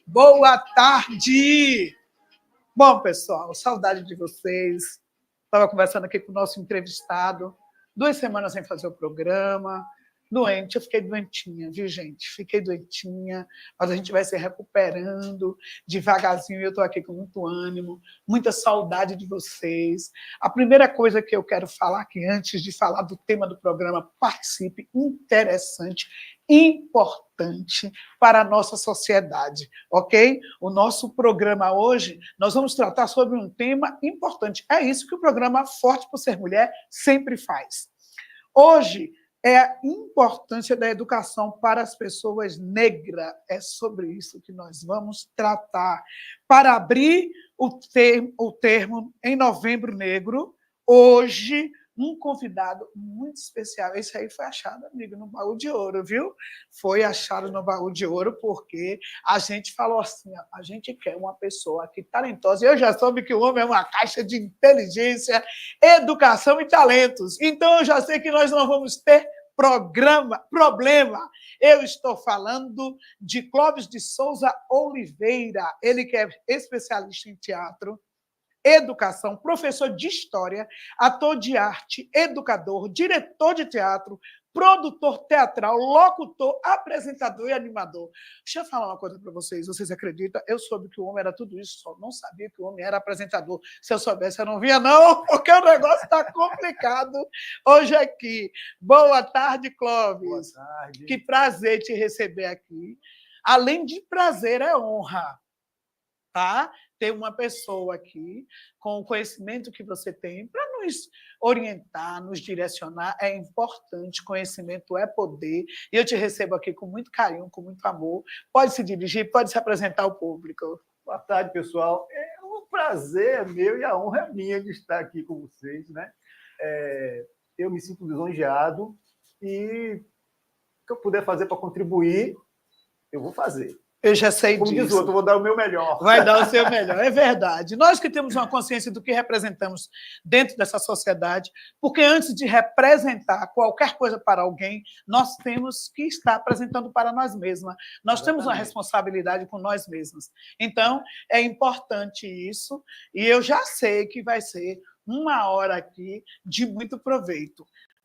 Boa tarde! Bom, pessoal, saudade de vocês. Estava conversando aqui com o nosso entrevistado, 2 semanas sem fazer o programa, doente, eu fiquei doentinha, viu, gente? Fiquei doentinha, mas a gente vai se recuperando devagarzinho, eu estou aqui com muito ânimo, muita saudade de vocês. A primeira coisa que eu quero falar aqui, antes de falar do tema do programa, participe, interessante, importante para a nossa sociedade, ok? O nosso programa hoje, nós vamos tratar sobre um tema importante. É isso que o programa Forte por Ser Mulher sempre faz. Hoje é a importância da educação para as pessoas negras. É sobre isso que nós vamos tratar. Para abrir o termo em Novembro Negro, hoje, um convidado muito especial. Esse aí foi achado, amigo, no baú de ouro, viu? Foi achado no baú de ouro porque a gente falou assim, a gente quer uma pessoa aqui talentosa. Eu já soube que o homem é uma caixa de inteligência, educação e talentos. Então, eu já sei que nós não vamos ter problema. Eu estou falando de Clóvis de Souza Oliveira, ele que é especialista em teatro, educação, professor de história, ator de arte, educador, diretor de teatro, produtor teatral, locutor, apresentador e animador. Deixa eu falar uma coisa para vocês. Vocês acreditam? Eu soube que o homem era tudo isso, só não sabia que o homem era apresentador. Se eu soubesse, eu não vinha, não, porque o negócio está complicado hoje aqui. Boa tarde, Clóvis. Boa tarde. Que prazer te receber aqui. Além de prazer, é honra, tá? Ter uma pessoa aqui com o conhecimento que você tem para nos orientar, nos direcionar, é importante. Conhecimento é poder. E eu te recebo aqui com muito carinho, com muito amor. Pode se dirigir, pode se apresentar ao público. Boa tarde, pessoal. É um prazer meu e a honra é minha de estar aqui com vocês, né? Eu me sinto lisonjeado e o que eu puder fazer para contribuir, eu vou fazer. Eu já sei disso. Como diz o outro, eu vou dar o meu melhor. Vai dar o seu melhor, é verdade. Nós que temos uma consciência do que representamos dentro dessa sociedade, porque antes de representar qualquer coisa para alguém, nós temos que estar apresentando para nós mesmas. Nós temos uma responsabilidade com nós mesmas. Então, é importante isso, e eu já sei que vai ser uma hora aqui de muito proveito.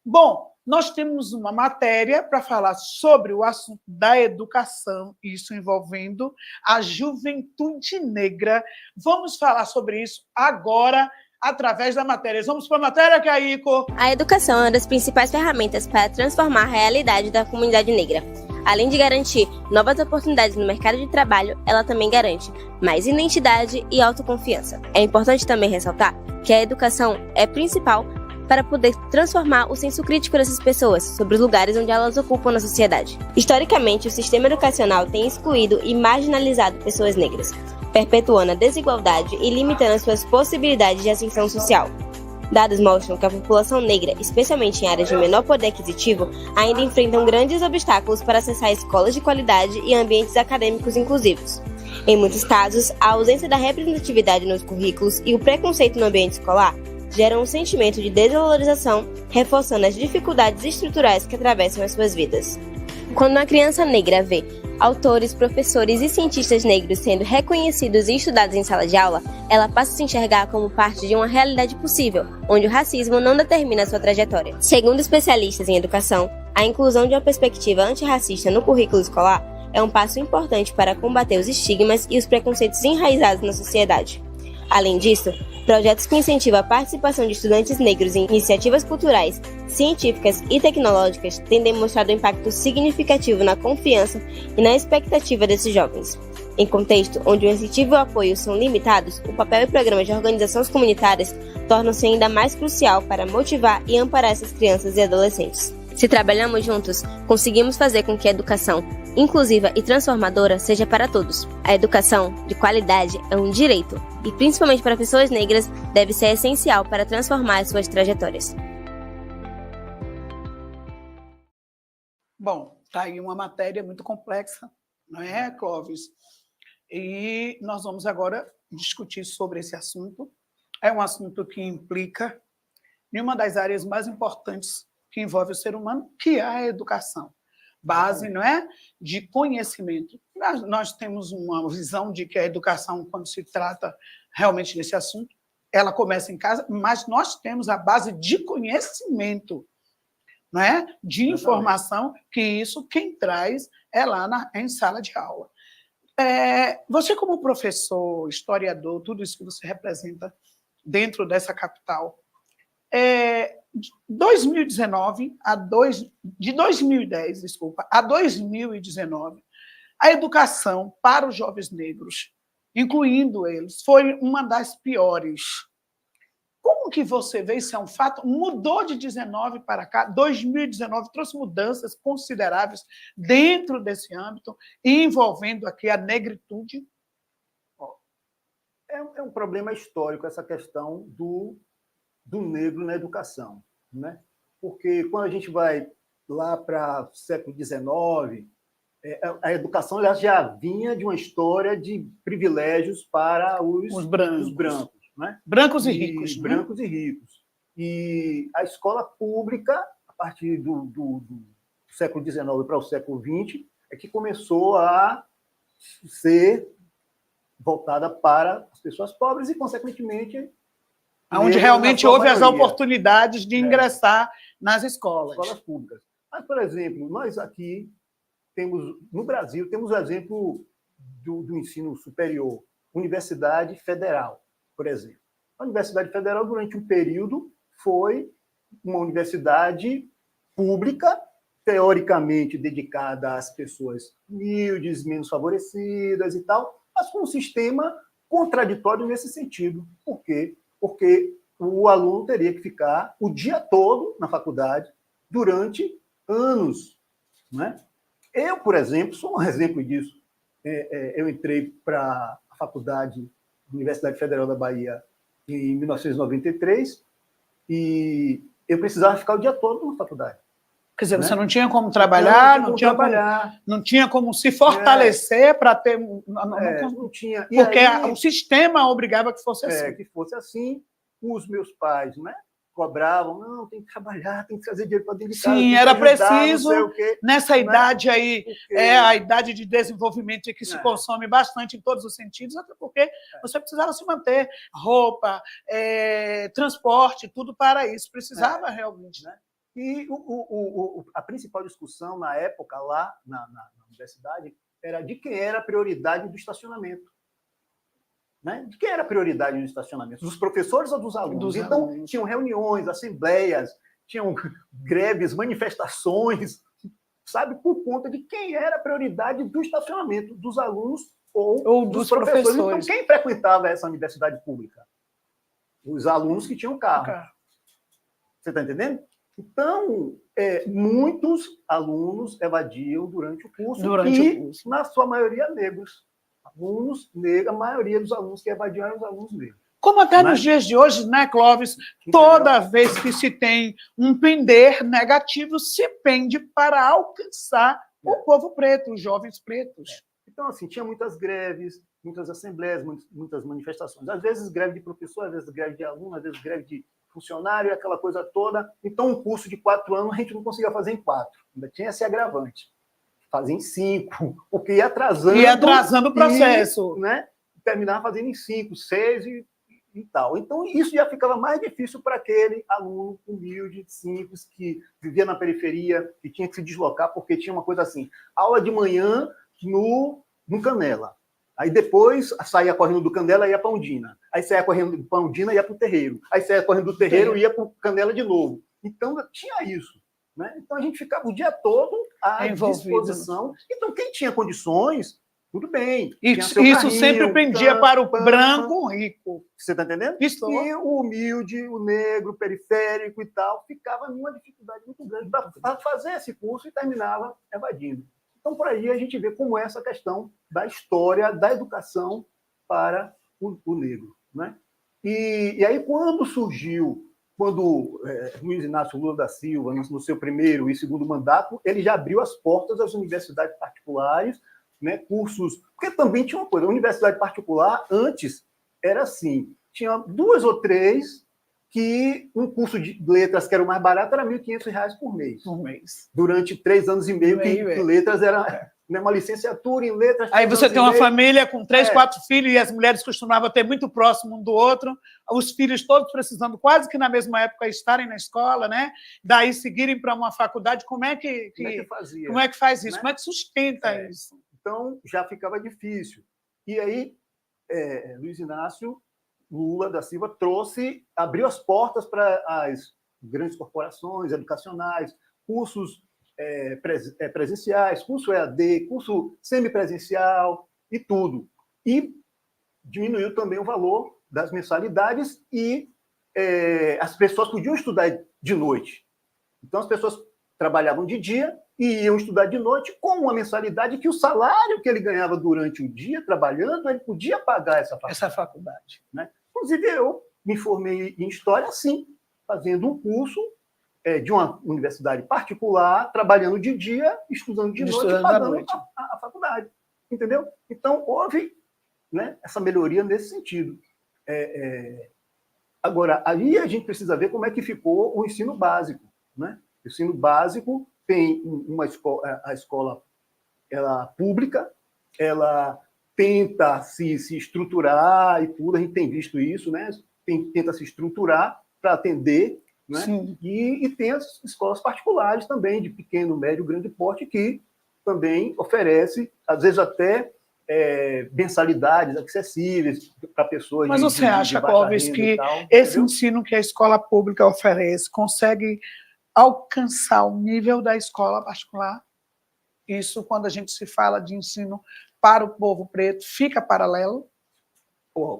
Bom, nós temos uma matéria para falar sobre o assunto da educação, isso envolvendo a juventude negra. Vamos falar sobre isso agora, através da matéria. Vamos para a matéria, Caíco? A educação é uma das principais ferramentas para transformar a realidade da comunidade negra. Além de garantir novas oportunidades no mercado de trabalho, ela também garante mais identidade e autoconfiança. É importante também ressaltar que a educação é principal para poder transformar o senso crítico dessas pessoas sobre os lugares onde elas ocupam na sociedade. Historicamente, o sistema educacional tem excluído e marginalizado pessoas negras, perpetuando a desigualdade e limitando as suas possibilidades de ascensão social. Dados mostram que a população negra, especialmente em áreas de menor poder aquisitivo, ainda enfrentam grandes obstáculos para acessar escolas de qualidade e ambientes acadêmicos inclusivos. Em muitos casos, a ausência da representatividade nos currículos e o preconceito no ambiente escolar geram um sentimento de desvalorização, reforçando as dificuldades estruturais que atravessam as suas vidas. Quando uma criança negra vê autores, professores e cientistas negros sendo reconhecidos e estudados em sala de aula, ela passa a se enxergar como parte de uma realidade possível, onde o racismo não determina sua trajetória. Segundo especialistas em educação, a inclusão de uma perspectiva antirracista no currículo escolar é um passo importante para combater os estigmas e os preconceitos enraizados na sociedade. Além disso, projetos que incentivam a participação de estudantes negros em iniciativas culturais, científicas e tecnológicas têm demonstrado um impacto significativo na confiança e na expectativa desses jovens. Em contexto onde o incentivo e o apoio são limitados, o papel e programas de organizações comunitárias tornam-se ainda mais crucial para motivar e amparar essas crianças e adolescentes. Se trabalhamos juntos, conseguimos fazer com que a educação inclusiva e transformadora seja para todos. A educação de qualidade é um direito e, principalmente para pessoas negras, deve ser essencial para transformar as suas trajetórias. Bom, está aí uma matéria muito complexa, não é, Clóvis? E nós vamos agora discutir sobre esse assunto. É um assunto que implica em uma das áreas mais importantes que envolve o ser humano, que é a educação. Base, não é, de conhecimento. Nós temos uma visão de que a educação, quando se trata realmente desse assunto, ela começa em casa, mas nós temos a base de conhecimento, não é? De informação, que isso quem traz é lá em sala de aula. Você, como professor, historiador, tudo isso que você representa dentro dessa capital, de 2010 a 2019, a educação para os jovens negros, incluindo eles, foi uma das piores. Como que você vê, isso é um fato? Mudou de 19 para cá, 2019 trouxe mudanças consideráveis dentro desse âmbito, envolvendo aqui a negritude? É um problema histórico essa questão do negro na educação, né? Porque quando a gente vai lá para o século XIX, a educação já vinha de uma história de privilégios para os brancos, né? Brancos e ricos. Brancos e ricos. E a escola pública, a partir do século XIX para o século XX, é que começou a ser voltada para as pessoas pobres e, consequentemente, onde realmente houve as oportunidades de ingressar nas escolas públicas. Mas, por exemplo, nós aqui temos, no Brasil, temos o exemplo do ensino superior, Universidade Federal, por exemplo. A Universidade Federal, durante um período, foi uma universidade pública, teoricamente dedicada às pessoas humildes, menos favorecidas e tal, mas com um sistema contraditório nesse sentido. Por quê? Porque o aluno teria que ficar o dia todo na faculdade durante anos, né? Eu, por exemplo, sou um exemplo disso. Eu entrei para a faculdade, Universidade Federal da Bahia, em 1993, e eu precisava ficar o dia todo na faculdade. Quer dizer, você não tinha como trabalhar, não tinha como se fortalecer para ter... Não tinha. Porque aí, o sistema obrigava que fosse assim. Que fosse assim. Os meus pais, né, cobravam, não, tem que trabalhar, tem que trazer dinheiro para dentro de casa. Sim, era preciso, nessa idade aí, a idade de desenvolvimento que se consome bastante em todos os sentidos, até porque você precisava se manter, roupa, transporte, tudo para isso, precisava realmente, né? E a principal discussão na época, lá na universidade, era de quem era a prioridade do estacionamento. Né? De quem era a prioridade no estacionamento? Dos professores ou dos alunos? Então, tinham reuniões, assembleias, tinham greves, manifestações, sabe, por conta de quem era a prioridade do estacionamento, dos alunos ou dos professores. Então, quem frequentava essa universidade pública? Os alunos que tinham carro. Você está entendendo? Então, muitos alunos evadiam durante o curso, na sua maioria, negros. A maioria dos alunos que evadiam eram os alunos negros. Como até nos dias de hoje, né, Clóvis? Toda vez que se tem um pender negativo, se pende para alcançar o povo preto, os jovens pretos. Então, assim, tinha muitas greves, muitas assembleias, muitas manifestações. Às vezes greve de professor, às vezes greve de aluno, às vezes greve de funcionário, aquela coisa toda. Então, um curso de 4 anos, a gente não conseguia fazer em 4. Ainda tinha esse agravante. Fazia em 5, porque ia atrasando o processo. Né? Terminava fazendo em 5, 6 e tal. Então, isso já ficava mais difícil para aquele aluno humilde, simples, que vivia na periferia, que tinha que se deslocar, porque tinha uma coisa assim, aula de manhã no Canela. Aí depois saía correndo do Canela e ia para Ondina. Aí saía correndo para Ondina e ia para o Terreiro. Aí saía correndo do Terreiro e ia para o Canela de novo. Então, tinha isso. Né? Então, a gente ficava o dia todo à disposição. Então, quem tinha condições, tudo bem. Isso sempre pendia para o branco rico. Você está entendendo? Estou. E o humilde, o negro, o periférico e tal, ficava numa dificuldade muito grande para fazer esse curso e terminava evadindo. Então, por aí, a gente vê como é essa questão da história da educação para o negro. Né? E aí, quando Luiz Inácio Lula da Silva, no seu primeiro e segundo mandato, ele já abriu as portas das universidades particulares, né, cursos... Porque também tinha uma coisa, a universidade particular, antes, era assim, tinha 2 ou 3 que um curso de letras que era o mais barato era R$ 1.500 por mês. Durante 3 anos e meio, que letras era uma licenciatura em letras. Aí você tem uma família com 3, 4 filhos e as mulheres costumavam ter muito próximo um do outro, os filhos todos precisando quase que na mesma época estarem na escola, né? Daí seguirem para uma faculdade. Como é que fazia? Como é que faz isso? Né? Como é que sustenta isso? Então, já ficava difícil. E aí, Luiz Inácio Lula da Silva abriu as portas para as grandes corporações educacionais, cursos presenciais, curso EAD, curso semipresencial e tudo. E diminuiu também o valor das mensalidades e as pessoas podiam estudar de noite. Então, as pessoas trabalhavam de dia e iam estudar de noite com uma mensalidade que o salário que ele ganhava durante o dia trabalhando, ele podia pagar essa faculdade. Né? Inclusive, eu me formei em História assim, fazendo um curso de uma universidade particular, trabalhando de dia, estudando de noite e pagando a faculdade. Entendeu? Então, houve, né, essa melhoria nesse sentido. Agora, aí a gente precisa ver como é que ficou o ensino básico. Né? O ensino básico tem a escola pública, ela tenta se estruturar e tudo, a gente tem visto isso, né? Tenta se estruturar para atender, né? E tem as escolas particulares também, de pequeno, médio, grande porte, que também oferece, às vezes até mensalidades acessíveis para pessoas. Mas você acha, Clóvis, que esse ensino que a escola pública oferece consegue alcançar o nível da escola particular? Isso, quando a gente se fala de ensino para o povo preto, fica paralelo?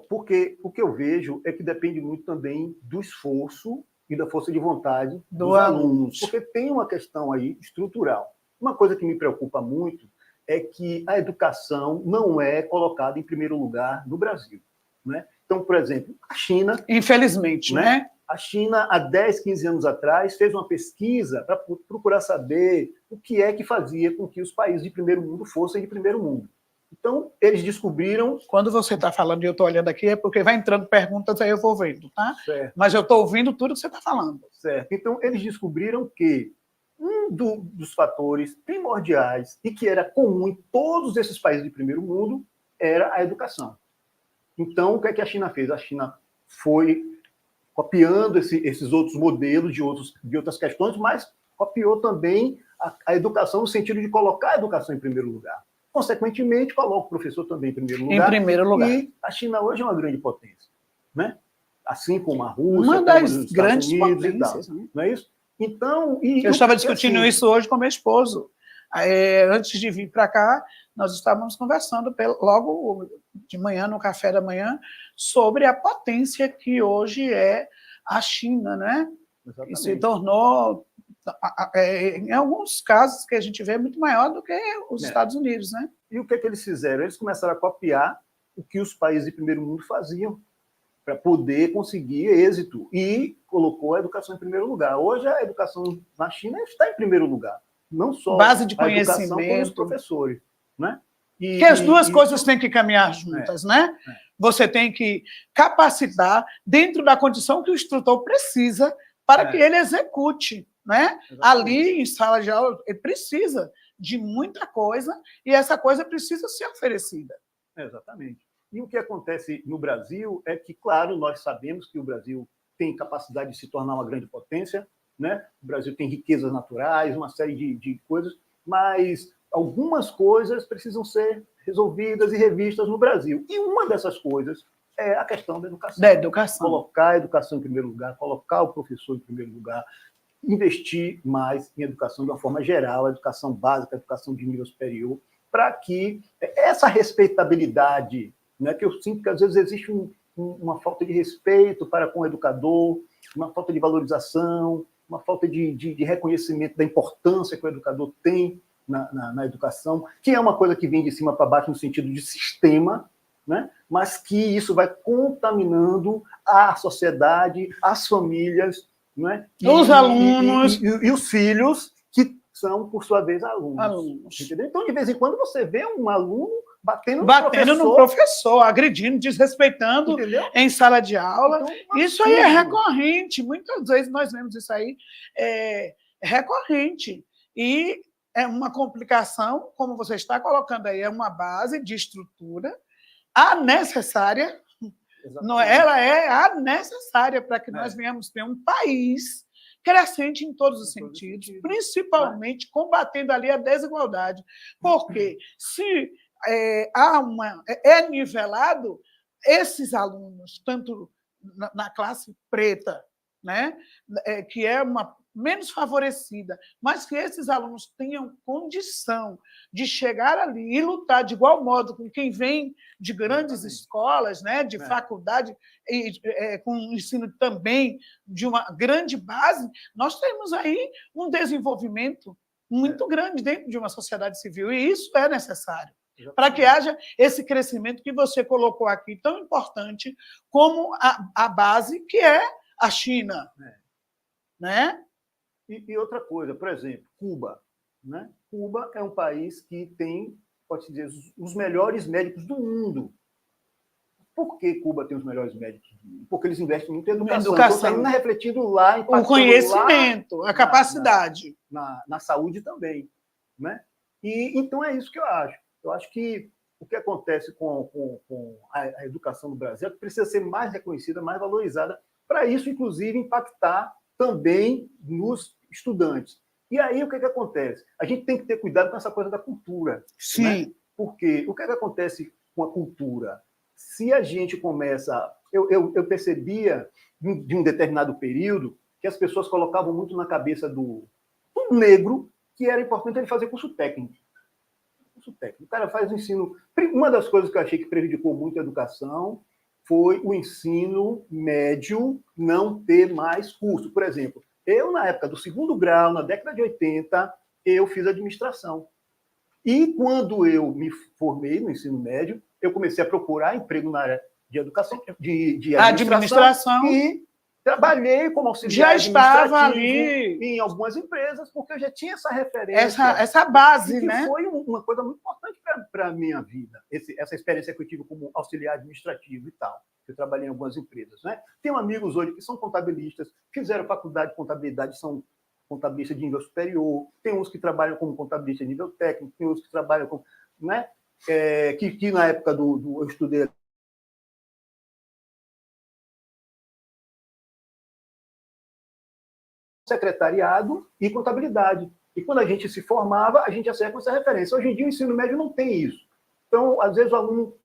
Porque o que eu vejo é que depende muito também do esforço e da força de vontade dos alunos. Porque tem uma questão aí estrutural. Uma coisa que me preocupa muito é que a educação não é colocada em primeiro lugar no Brasil. Né? Então, por exemplo, a China... Infelizmente, né? A China, há 10, 15 anos atrás, fez uma pesquisa para procurar saber o que é que fazia com que os países de primeiro mundo fossem de primeiro mundo. Então, eles descobriram... Quando você está falando e eu estou olhando aqui, é porque vai entrando perguntas, aí eu vou vendo, tá? Certo. Mas eu estou ouvindo tudo que você está falando. Certo. Então, eles descobriram que um dos fatores primordiais e que era comum em todos esses países de primeiro mundo era a educação. Então, o que é que a China fez? A China foi copiando esses outros modelos de outras questões, mas copiou também a educação no sentido de colocar a educação em primeiro lugar. Consequentemente, coloca o professor também em primeiro lugar. Em primeiro lugar. E a China hoje é uma grande potência, né? Assim como a Rússia, uma das grandes potências, né? Não é isso? Então, eu estava discutindo isso hoje com meu esposo. Antes de vir para cá, nós estávamos conversando logo de manhã, no café da manhã, sobre a potência que hoje é a China, né? Exatamente. E se tornou, em alguns casos que a gente vê, muito maior do que os Estados Unidos, né? E o que é que eles fizeram? Eles começaram a copiar o que os países de primeiro mundo faziam para poder conseguir êxito e colocou a educação em primeiro lugar. Hoje a educação na China está em primeiro lugar, não só base de a educação conhecimento, como os professores, né? Que as duas coisas têm que caminhar juntas, né? Você tem que capacitar dentro da condição que o instrutor precisa para que ele execute, né? Ali em sala de aula ele precisa de muita coisa e essa coisa precisa ser oferecida. Exatamente. E o que acontece no Brasil é que, claro, nós sabemos que o Brasil tem capacidade de se tornar uma grande potência, né? O Brasil tem riquezas naturais, uma série de coisas, mas algumas coisas precisam ser resolvidas e revistas no Brasil. E uma dessas coisas é a questão da educação. Da educação. Colocar a educação em primeiro lugar, colocar o professor em primeiro lugar, investir mais em educação de uma forma geral, a educação básica, a educação de nível superior, para que essa respeitabilidade, né, que eu sinto que às vezes existe uma falta de respeito para com o educador, uma falta de valorização, uma falta de reconhecimento da importância que o educador tem na educação, que é uma coisa que vem de cima para baixo no sentido de sistema, né? Mas que isso vai contaminando a sociedade, as famílias, né? Os alunos. E os filhos, que são, por sua vez, alunos. Entendeu? Então, de vez em quando, você vê um aluno batendo no professor, agredindo, desrespeitando, entendeu? Em sala de aula. Então, isso aí é recorrente. Muitas vezes nós vemos isso aí, é recorrente. E é uma complicação, como você está colocando aí, é uma base de estrutura, a necessária. Não, ela é a necessária para que nós venhamos ter um país crescente em todos os sentidos, principalmente combatendo ali a desigualdade. Porque se é nivelado, esses alunos, tanto na classe preta, né, que é uma menos favorecida, mas que esses alunos tenham condição de chegar ali e lutar de igual modo com quem vem de grandes escolas, né, de faculdade, e com ensino também de uma grande base, nós temos aí um desenvolvimento muito grande dentro de uma sociedade civil, e isso é necessário para que haja esse crescimento que você colocou aqui, tão importante como a base, que é a China. Né? E outra coisa, por exemplo, Cuba. Né? Cuba é um país que tem, pode-se dizer, os melhores médicos do mundo. Por que Cuba tem os melhores médicos do mundo? Porque eles investem muito em educação. Então, está refletindo lá, o conhecimento, lá, a capacidade. Na saúde também. Né? E, então, é isso que eu acho. Eu acho que o que acontece com a educação no Brasil é que precisa ser mais reconhecida, mais valorizada, para isso, inclusive, impactar também nos estudantes. E aí, o que acontece? A gente tem que ter cuidado com essa coisa da cultura. Sim. Né? Porque o que acontece com a cultura? Se a gente começa... Eu percebia, de um determinado período, que as pessoas colocavam muito na cabeça do negro que era importante ele fazer curso técnico. O cara faz o ensino... Uma das coisas que eu achei que prejudicou muito a educação foi o ensino médio não ter mais curso. Por exemplo, eu, na época do 2º grau, na década de 80, eu fiz administração. E quando eu me formei no ensino médio, eu comecei a procurar emprego na área de educação, de administração. E trabalhei como auxiliar administrativo. Já estava ali em algumas empresas, porque eu já tinha essa referência. Essa base, que né? Foi uma coisa muito importante para a minha vida, essa experiência que eu tive como auxiliar administrativo e tal. Eu trabalhei em algumas empresas. Né? Tenho amigos hoje que são contabilistas, fizeram faculdade de contabilidade, são contabilistas de nível superior, tem uns que trabalham como contabilista de nível técnico, tem uns que trabalham como... Né? Que na época eu estudei secretariado e contabilidade. E quando a gente se formava, a gente acerta essa referência. Hoje em dia, o ensino médio não tem isso. Então, às vezes, o aluno...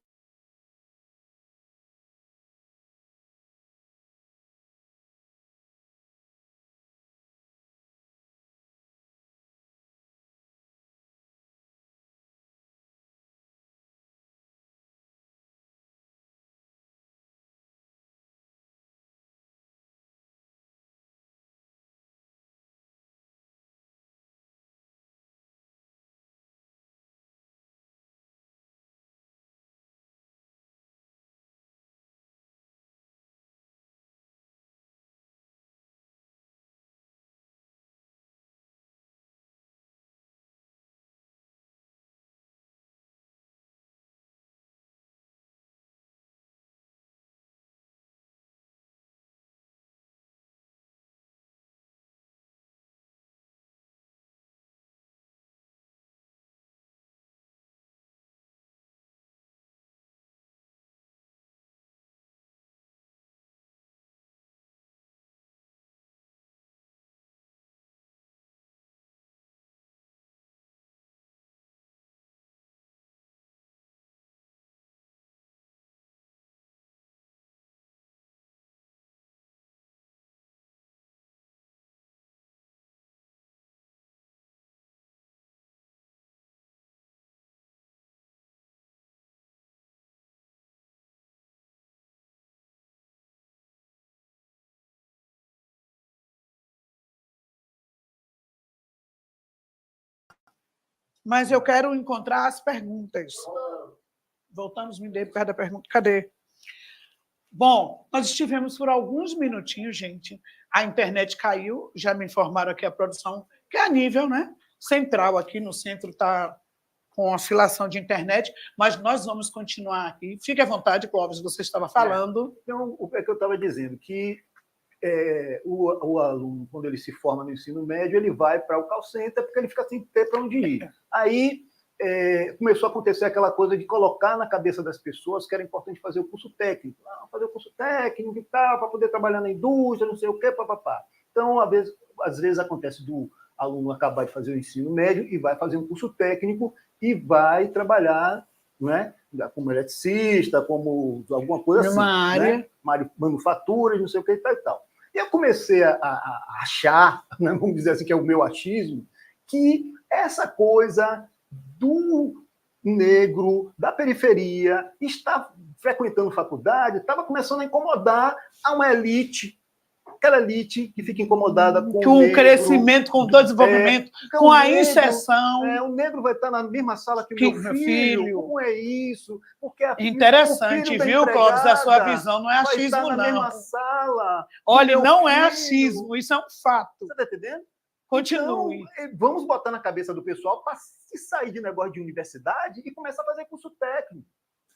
Mas eu quero encontrar as perguntas. Voltamos, me dei por causa da pergunta. Cadê? Bom, nós estivemos por alguns minutinhos, gente. A internet caiu, já me informaram aqui a produção, que é a nível, né? central aqui no centro está com oscilação de internet, mas nós vamos continuar aqui. Fique à vontade, Clóvis, você estava falando. Então, o que eu estava dizendo? Que o aluno, quando ele se forma no ensino médio, ele vai para o call center porque ele fica sem ter para onde ir. Aí começou a acontecer aquela coisa de colocar na cabeça das pessoas que era importante fazer o curso técnico. Fazer o curso técnico e tal, para poder trabalhar na indústria, não sei o quê, papapá. Então, às vezes acontece do aluno acabar de fazer o ensino médio e vai fazer um curso técnico e vai trabalhar, né, como eletricista, como alguma coisa assim. Uma área. Né? Manufaturas, não sei o que e tal e tal. E eu comecei a achar, né, vamos dizer assim, que é o meu achismo, que essa coisa do negro, da periferia, está frequentando faculdade, estava começando a incomodar a uma elite, aquela elite que fica incomodada com o crescimento, com o desenvolvimento, com a inserção. O negro vai estar na mesma sala que o meu filho. Como é isso? Porque interessante, viu, Clóvis? A sua visão não é achismo, não. Na mesma sala. Olha, não é achismo, isso é um fato. Você está entendendo? Continue. Então, vamos botar na cabeça do pessoal para se sair de negócio de universidade e começar a fazer curso técnico.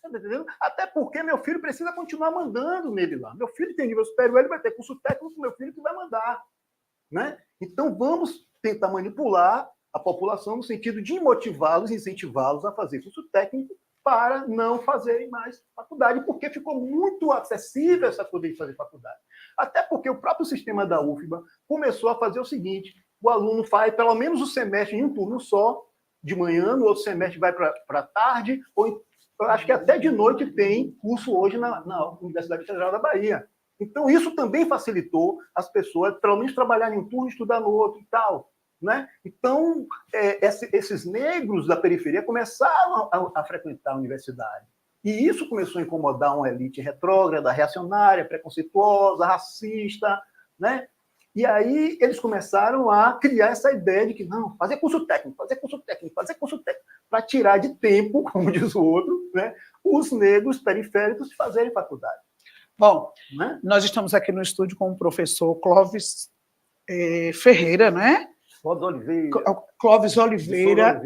Você está entendendo? Até porque meu filho precisa continuar mandando nele lá. Meu filho tem nível superior, ele vai ter curso técnico, meu filho que vai mandar. Né? Então, vamos tentar manipular a população no sentido de motivá-los, incentivá-los a fazer curso técnico para não fazerem mais faculdade, porque ficou muito acessível essa coisa de fazer faculdade. Até porque o próprio sistema da UFBA começou a fazer o seguinte: o aluno faz pelo menos o semestre em um turno só, de manhã, no outro semestre vai para a tarde, ou eu acho que até de noite tem curso hoje na Universidade Federal da Bahia. Então, isso também facilitou as pessoas, pelo menos, trabalharem em um turno e estudar no outro e tal. Né? Então, esses negros da periferia começaram a frequentar a universidade. E isso começou a incomodar uma elite retrógrada, reacionária, preconceituosa, racista, né? E aí eles começaram a criar essa ideia de que, não, fazer curso técnico, para tirar de tempo, como diz o outro, né, os negros periféricos de fazerem faculdade. Bom, né? Nós estamos aqui no estúdio com o professor Clóvis Ferreira, né? Clóvis Oliveira.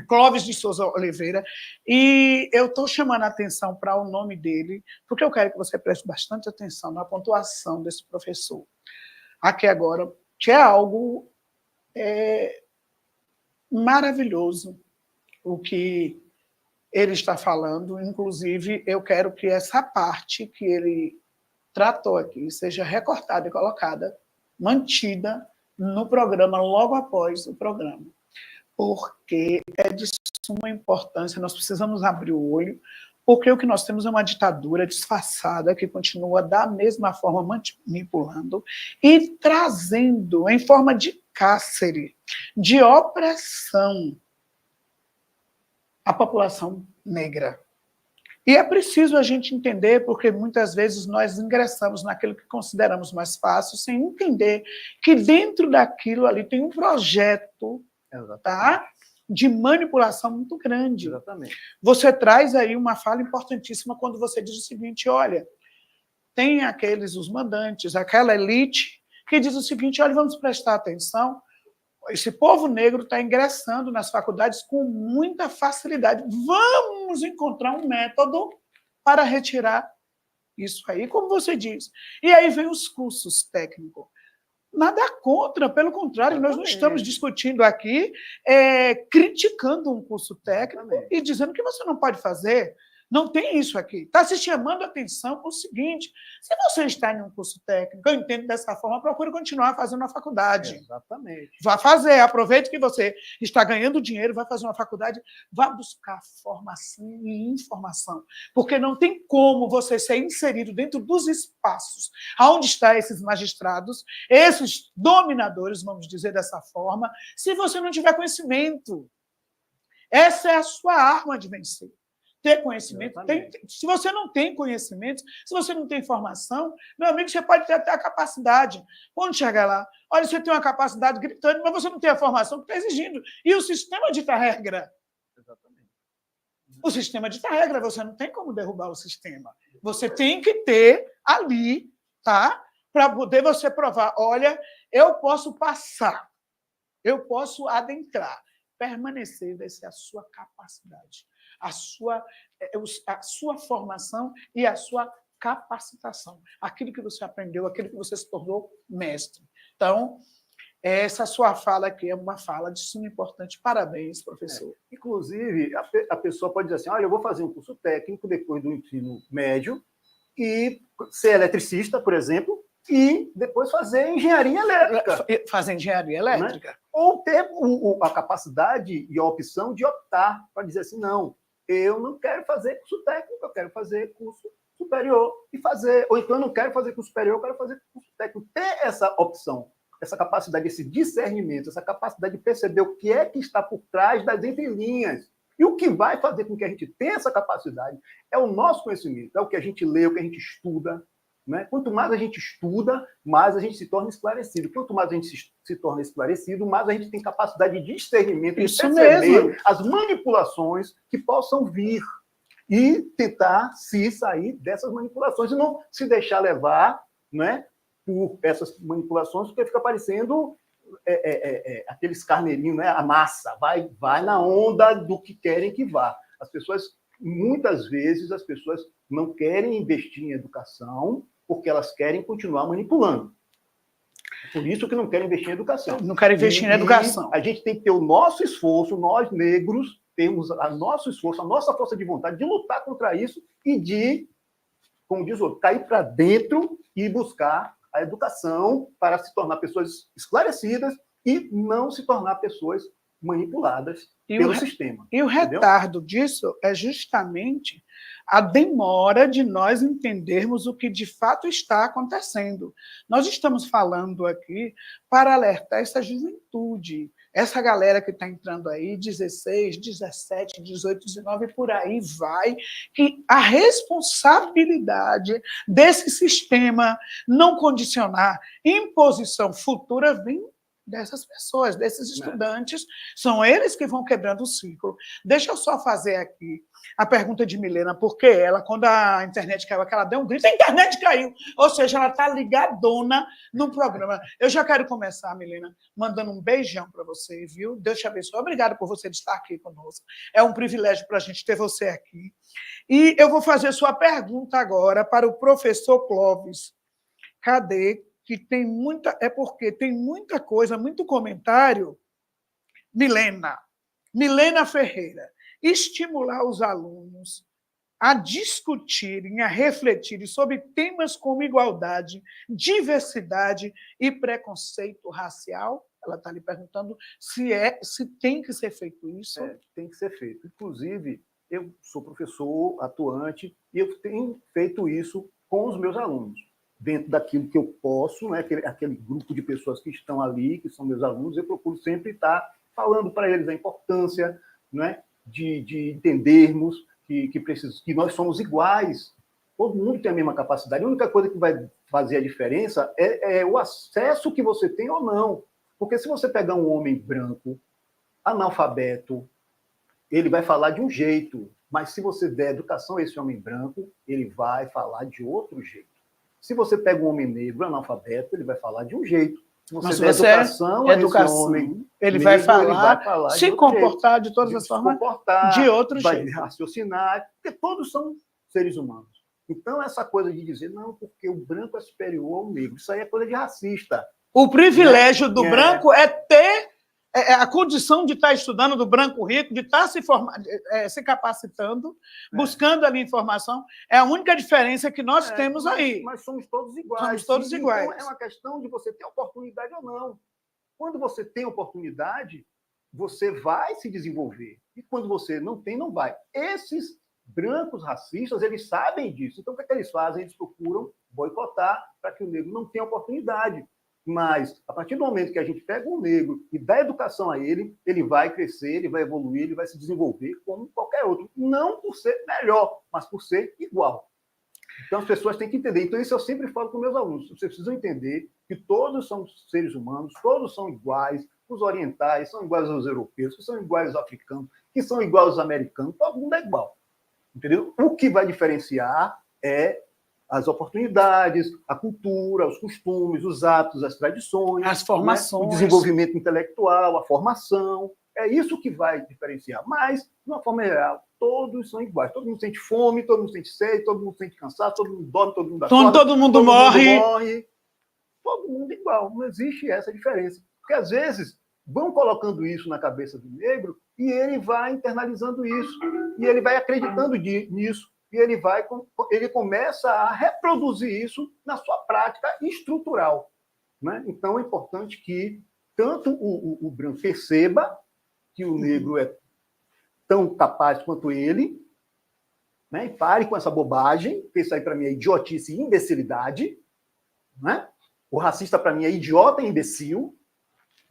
Clóvis de Souza Oliveira. E eu estou chamando a atenção para o nome dele, porque eu quero que você preste bastante atenção na pontuação desse professor. Aqui agora, que é algo maravilhoso o que ele está falando. Inclusive, eu quero que essa parte que ele tratou aqui seja recortada e colocada, mantida no programa, logo após o programa, porque é de suma importância, nós precisamos abrir o olho, porque o que nós temos é uma ditadura disfarçada que continua da mesma forma manipulando e trazendo em forma de cárcere, de opressão, a população negra. E é preciso a gente entender, porque muitas vezes nós ingressamos naquilo que consideramos mais fácil, sem entender que dentro daquilo ali tem um projeto, tá, de manipulação muito grande. Exatamente. Você traz aí uma fala importantíssima quando você diz o seguinte: olha, tem os mandantes, aquela elite que diz o seguinte: olha, vamos prestar atenção, esse povo negro está ingressando nas faculdades com muita facilidade. Vamos encontrar um método para retirar isso aí, como você diz. E aí vem os cursos técnicos. Nada contra, pelo contrário, nós não estamos discutindo aqui, criticando um curso técnico e dizendo que você não pode fazer. Não tem isso aqui. Está se chamando a atenção o seguinte: se você está em um curso técnico, eu entendo dessa forma, procure continuar fazendo a faculdade. Exatamente. Vá fazer, aproveite que você está ganhando dinheiro, vai fazer uma faculdade, vá buscar formação e informação, porque não tem como você ser inserido dentro dos espaços onde estão esses magistrados, esses dominadores, vamos dizer dessa forma, se você não tiver conhecimento. Essa é a sua arma de vencer. Ter conhecimento. Se você não tem conhecimento, se você não tem formação, meu amigo, você pode ter até a capacidade. Quando chegar lá, olha, você tem uma capacidade gritando, mas você não tem a formação que está exigindo. E o sistema dita regra. Exatamente. O sistema dita regra, você não tem como derrubar o sistema. Você tem que ter ali, tá? Para poder você provar, olha, eu posso passar. eu posso adentrar. Permanecer vai ser a sua capacidade, a sua formação e a sua capacitação. Aquilo que você aprendeu, aquilo que você se tornou mestre. Então, essa sua fala aqui é uma fala de suma importância. Parabéns, professor. Inclusive, a pessoa pode dizer assim, olha, eu vou fazer um curso técnico depois do ensino médio e ser eletricista, por exemplo, e depois fazer engenharia elétrica. Fazer engenharia elétrica. Né? Ou ter a capacidade e a opção de optar para dizer assim, não, eu não quero fazer curso técnico, eu quero fazer curso superior e fazer, ou então eu não quero fazer curso superior, eu quero fazer curso técnico. Ter essa opção, essa capacidade, esse discernimento, essa capacidade de perceber o que é que está por trás das entrelinhas. E o que vai fazer com que a gente tenha essa capacidade é o nosso conhecimento, é o que a gente lê, o que a gente estuda. Né? Quanto mais a gente estuda, mais a gente se torna esclarecido. Quanto mais a gente se torna esclarecido, mais a gente tem capacidade de discernimento, de perceber as manipulações que possam vir e tentar se sair dessas manipulações e não se deixar levar, né, por essas manipulações, porque fica parecendo aqueles carneirinhos, né? A massa vai na onda do que querem que vá. As pessoas, muitas vezes, as pessoas não querem investir em educação porque elas querem continuar manipulando. Por isso que não querem investir em educação. Não querem investir em educação. A gente tem que ter o nosso esforço, nós negros, temos o nosso esforço, a nossa força de vontade de lutar contra isso e de, como diz o outro, cair para dentro e buscar a educação para se tornar pessoas esclarecidas e não se tornar pessoas manipuladas pelo sistema. E o retardo disso é justamente a demora de nós entendermos o que de fato está acontecendo. Nós estamos falando aqui para alertar essa juventude, essa galera que está entrando aí, 16, 17, 18, 19, por aí vai, que a responsabilidade desse sistema não condicionar imposição futura vem dessas pessoas, desses estudantes, são eles que vão quebrando o ciclo. Deixa eu só fazer aqui a pergunta de Milena, porque ela, quando a internet caiu, ela deu um grito, a internet caiu, ou seja, ela está ligadona no programa. Eu já quero começar, Milena, mandando um beijão para você, viu? Deus te abençoe. Obrigada por você estar aqui conosco. É um privilégio para a gente ter você aqui. E eu vou fazer sua pergunta agora para o professor Clóvis. Cadê? Que tem muita... É porque tem muita coisa, muito comentário. Milena Ferreira. Estimular os alunos a discutirem, a refletirem sobre temas como igualdade, diversidade e preconceito racial. Ela está lhe perguntando se tem que ser feito isso. Tem que ser feito. Inclusive, eu sou professor atuante e eu tenho feito isso com os meus alunos. Dentro daquilo que eu posso, né, aquele grupo de pessoas que estão ali, que são meus alunos, eu procuro sempre estar falando para eles a importância, né, de entendermos que nós somos iguais. Todo mundo tem a mesma capacidade. A única coisa que vai fazer a diferença é o acesso que você tem ou não. Porque se você pegar um homem branco, analfabeto, ele vai falar de um jeito, mas se você der educação a esse homem branco, ele vai falar de outro jeito. Se você pega um homem negro, analfabeto, ele vai falar de um jeito. Se você der educação a esse homem ele negro, vai falar ele vai falar se comportar de todas as formas, de outro jeito. Vai raciocinar, porque todos são seres humanos. Então, essa coisa de dizer, não, porque o branco é superior ao negro, isso aí é coisa de racista. O privilégio do branco é ter a condição de estar estudando, do branco rico, de estar se capacitando, buscando ali informação. É a única diferença que nós temos aí. Mas somos todos iguais. Somos todos iguais. Então, é uma questão de você ter oportunidade ou não. Quando você tem oportunidade, você vai se desenvolver. E quando você não tem, não vai. Esses brancos racistas, eles sabem disso. Então, o que é que eles fazem? Eles procuram boicotar para que o negro não tenha oportunidade. Mas, a partir do momento que a gente pega um negro e dá educação a ele, ele vai crescer, ele vai evoluir, ele vai se desenvolver como qualquer outro. Não por ser melhor, mas por ser igual. Então, as pessoas têm que entender. Então, isso eu sempre falo com meus alunos. Vocês precisam entender que todos são seres humanos, todos são iguais. Os orientais são iguais aos europeus, que são iguais aos africanos, que são iguais aos americanos. Todo mundo é igual. Entendeu? O que vai diferenciar é as oportunidades, a cultura, os costumes, os hábitos, as tradições, as formações, né? O desenvolvimento intelectual, a formação. É isso que vai diferenciar. Mas, de uma forma geral, todos são iguais. Todo mundo sente fome, todo mundo sente sede, todo mundo sente cansaço, todo mundo dorme, todo mundo acorda, todo mundo morre. Todo mundo igual. Não existe essa diferença. Porque, às vezes, vão colocando isso na cabeça do negro e ele vai internalizando isso. E ele vai acreditando nisso. E ele começa a reproduzir isso na sua prática estrutural. Né? Então, é importante que tanto o branco perceba que o negro é tão capaz quanto ele, né? E pare com essa bobagem, porque isso aí, para mim, é idiotice e imbecilidade. Né? O racista, para mim, é idiota e imbecil.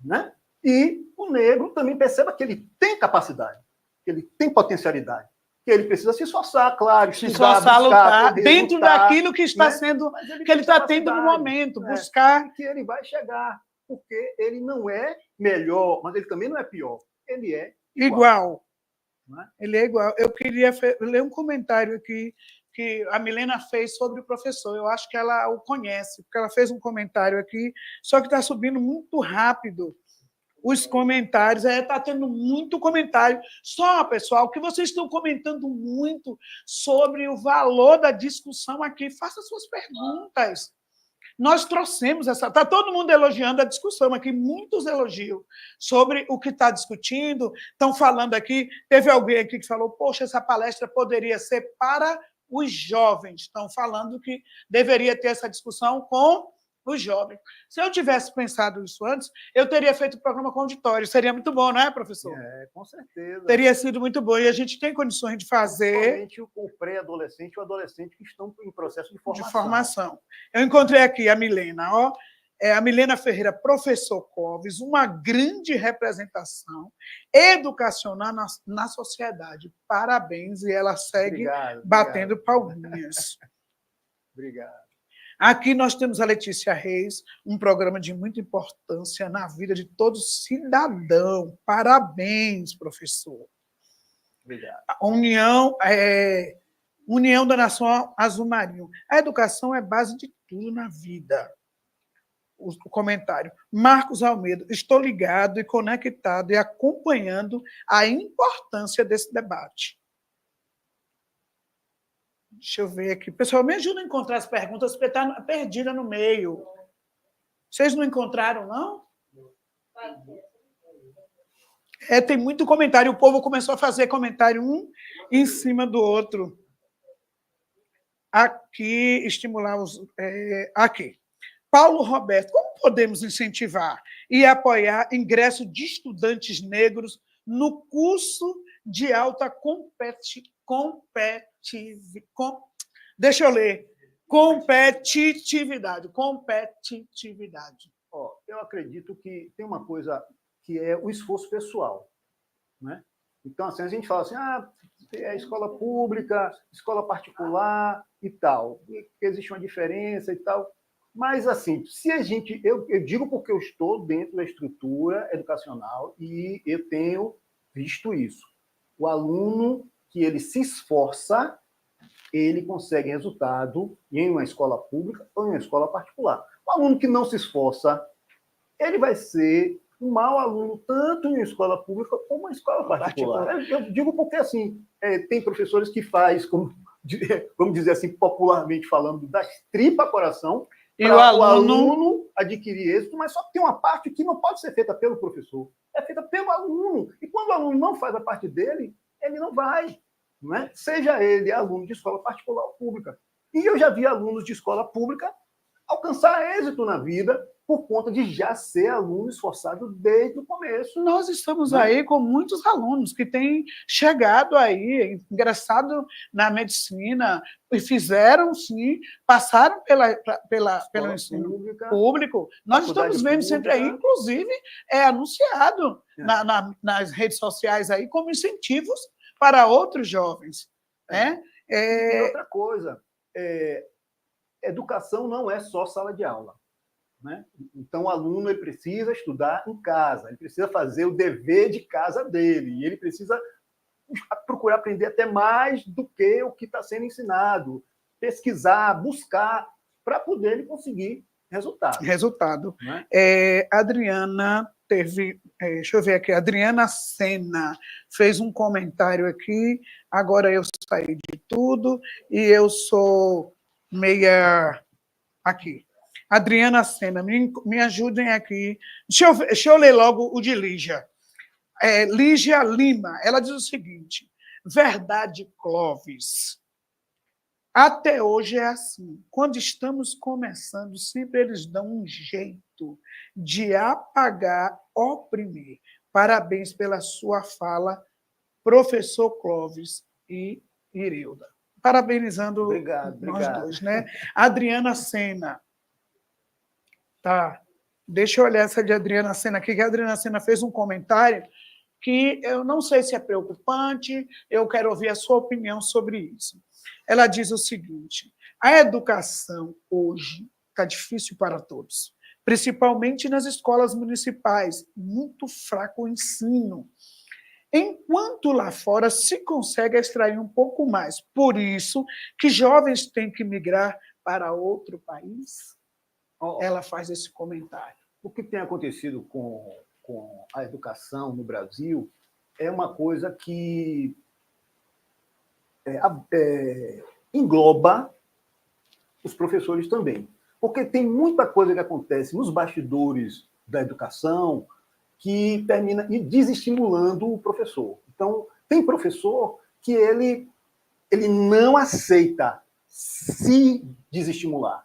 Né? E o negro também perceba que ele tem capacidade, que ele tem potencialidade, que ele precisa se esforçar, claro, se esforçar, lutar, dentro daquilo que está sendo, que ele está tendo no momento, buscar. Que ele vai chegar, porque ele não é melhor, mas ele também não é pior. Ele é igual. Né? Ele é igual. Eu queria ler um comentário aqui que a Milena fez sobre o professor. Eu acho que ela o conhece, porque ela fez um comentário aqui, só que está subindo muito rápido os comentários. Está tendo muito comentário. Só, pessoal, que vocês estão comentando muito sobre o valor da discussão aqui. Faça suas perguntas. Nós trouxemos essa... Está todo mundo elogiando a discussão aqui, muitos elogios sobre o que está discutindo. Estão falando aqui, teve alguém aqui que falou, poxa, essa palestra poderia ser para os jovens. Estão falando que deveria ter essa discussão com os jovens. Se eu tivesse pensado isso antes, eu teria feito o programa com auditório. Seria muito bom, não é, professor? Com certeza. Teria sido muito bom. E a gente tem condições de fazer... Principalmente o pré-adolescente e o adolescente que estão em processo de formação. Eu encontrei aqui a Milena, ó. A Milena Ferreira, professor Clóvis, uma grande representação educacional na sociedade. Parabéns. E ela segue batendo palminhas. Obrigado. Aqui nós temos a Letícia Reis, um programa de muita importância na vida de todo cidadão. Parabéns, professor. Obrigado. A União da Nação Azul Marinho. A educação é base de tudo na vida. O comentário. Marcos Almeida, estou ligado e conectado e acompanhando a importância desse debate. Deixa eu ver aqui. Pessoal, me ajuda a encontrar as perguntas, porque está perdida no meio. Vocês não encontraram, não? Tem muito comentário. O povo começou a fazer comentário um em cima do outro. Aqui, estimular os... aqui. Paulo Roberto, como podemos incentivar e apoiar ingresso de estudantes negros no curso de alta deixa eu ler. Competitividade. Eu acredito que tem uma coisa que é o esforço pessoal. Né? Então, assim, a gente fala assim, é escola pública, escola particular e tal. Existe uma diferença e tal. Mas, assim, se a gente... Eu digo porque eu estou dentro da estrutura educacional e eu tenho visto isso. O aluno que ele se esforça, ele consegue resultado em uma escola pública ou em uma escola particular. O aluno que não se esforça, ele vai ser um mau aluno, tanto em uma escola pública como em uma escola particular. Eu digo porque, assim, tem professores que faz, vamos dizer assim, popularmente falando, das tripas coração, e o aluno adquirir êxito, mas só que tem uma parte que não pode ser feita pelo professor, é feita pelo aluno. E quando o aluno não faz a parte dele, ele não vai. Não é? Seja ele aluno de escola particular ou pública. E eu já vi alunos de escola pública alcançar êxito na vida por conta de já ser aluno esforçado desde o começo. Nós estamos aí com muitos alunos que têm chegado aí, ingressado na medicina, e fizeram, sim, passaram pelo ensino público. Nós estamos vendo sempre aí, inclusive, anunciado nas redes sociais aí como incentivos para outros jovens. E outra coisa, educação não é só sala de aula. Né? Então, o aluno ele precisa estudar em casa, ele precisa fazer o dever de casa dele, e ele precisa procurar aprender até mais do que o que está sendo ensinado. pesquisar, buscar, para poder conseguir resultado. Né? Adriana teve, deixa eu ver aqui, Adriana Sena fez um comentário aqui, agora eu saí de tudo e eu sou meia aqui. Adriana Sena, me ajudem aqui. Deixa eu ler logo o de Lígia. Lígia Lima, ela diz o seguinte: verdade, Clóvis. Até hoje é assim. Quando estamos começando, sempre eles dão um jeito de apagar, oprimir. Parabéns pela sua fala, professor Clóvis e Irilda. Parabenizando nós dois, né? Adriana Sena. Tá. Deixa eu olhar essa de Adriana Sena aqui, que a Adriana Sena fez um comentário que eu não sei se é preocupante, eu quero ouvir a sua opinião sobre isso. Ela diz o seguinte: a educação hoje está difícil para todos, principalmente nas escolas municipais, muito fraco o ensino, enquanto lá fora se consegue extrair um pouco mais. Por isso que jovens têm que migrar para outro país. Ela faz esse comentário. O que tem acontecido com a educação no Brasil é uma coisa que engloba os professores também. Porque tem muita coisa que acontece nos bastidores da educação que termina desestimulando o professor. Então, tem professor que ele não aceita se desestimular.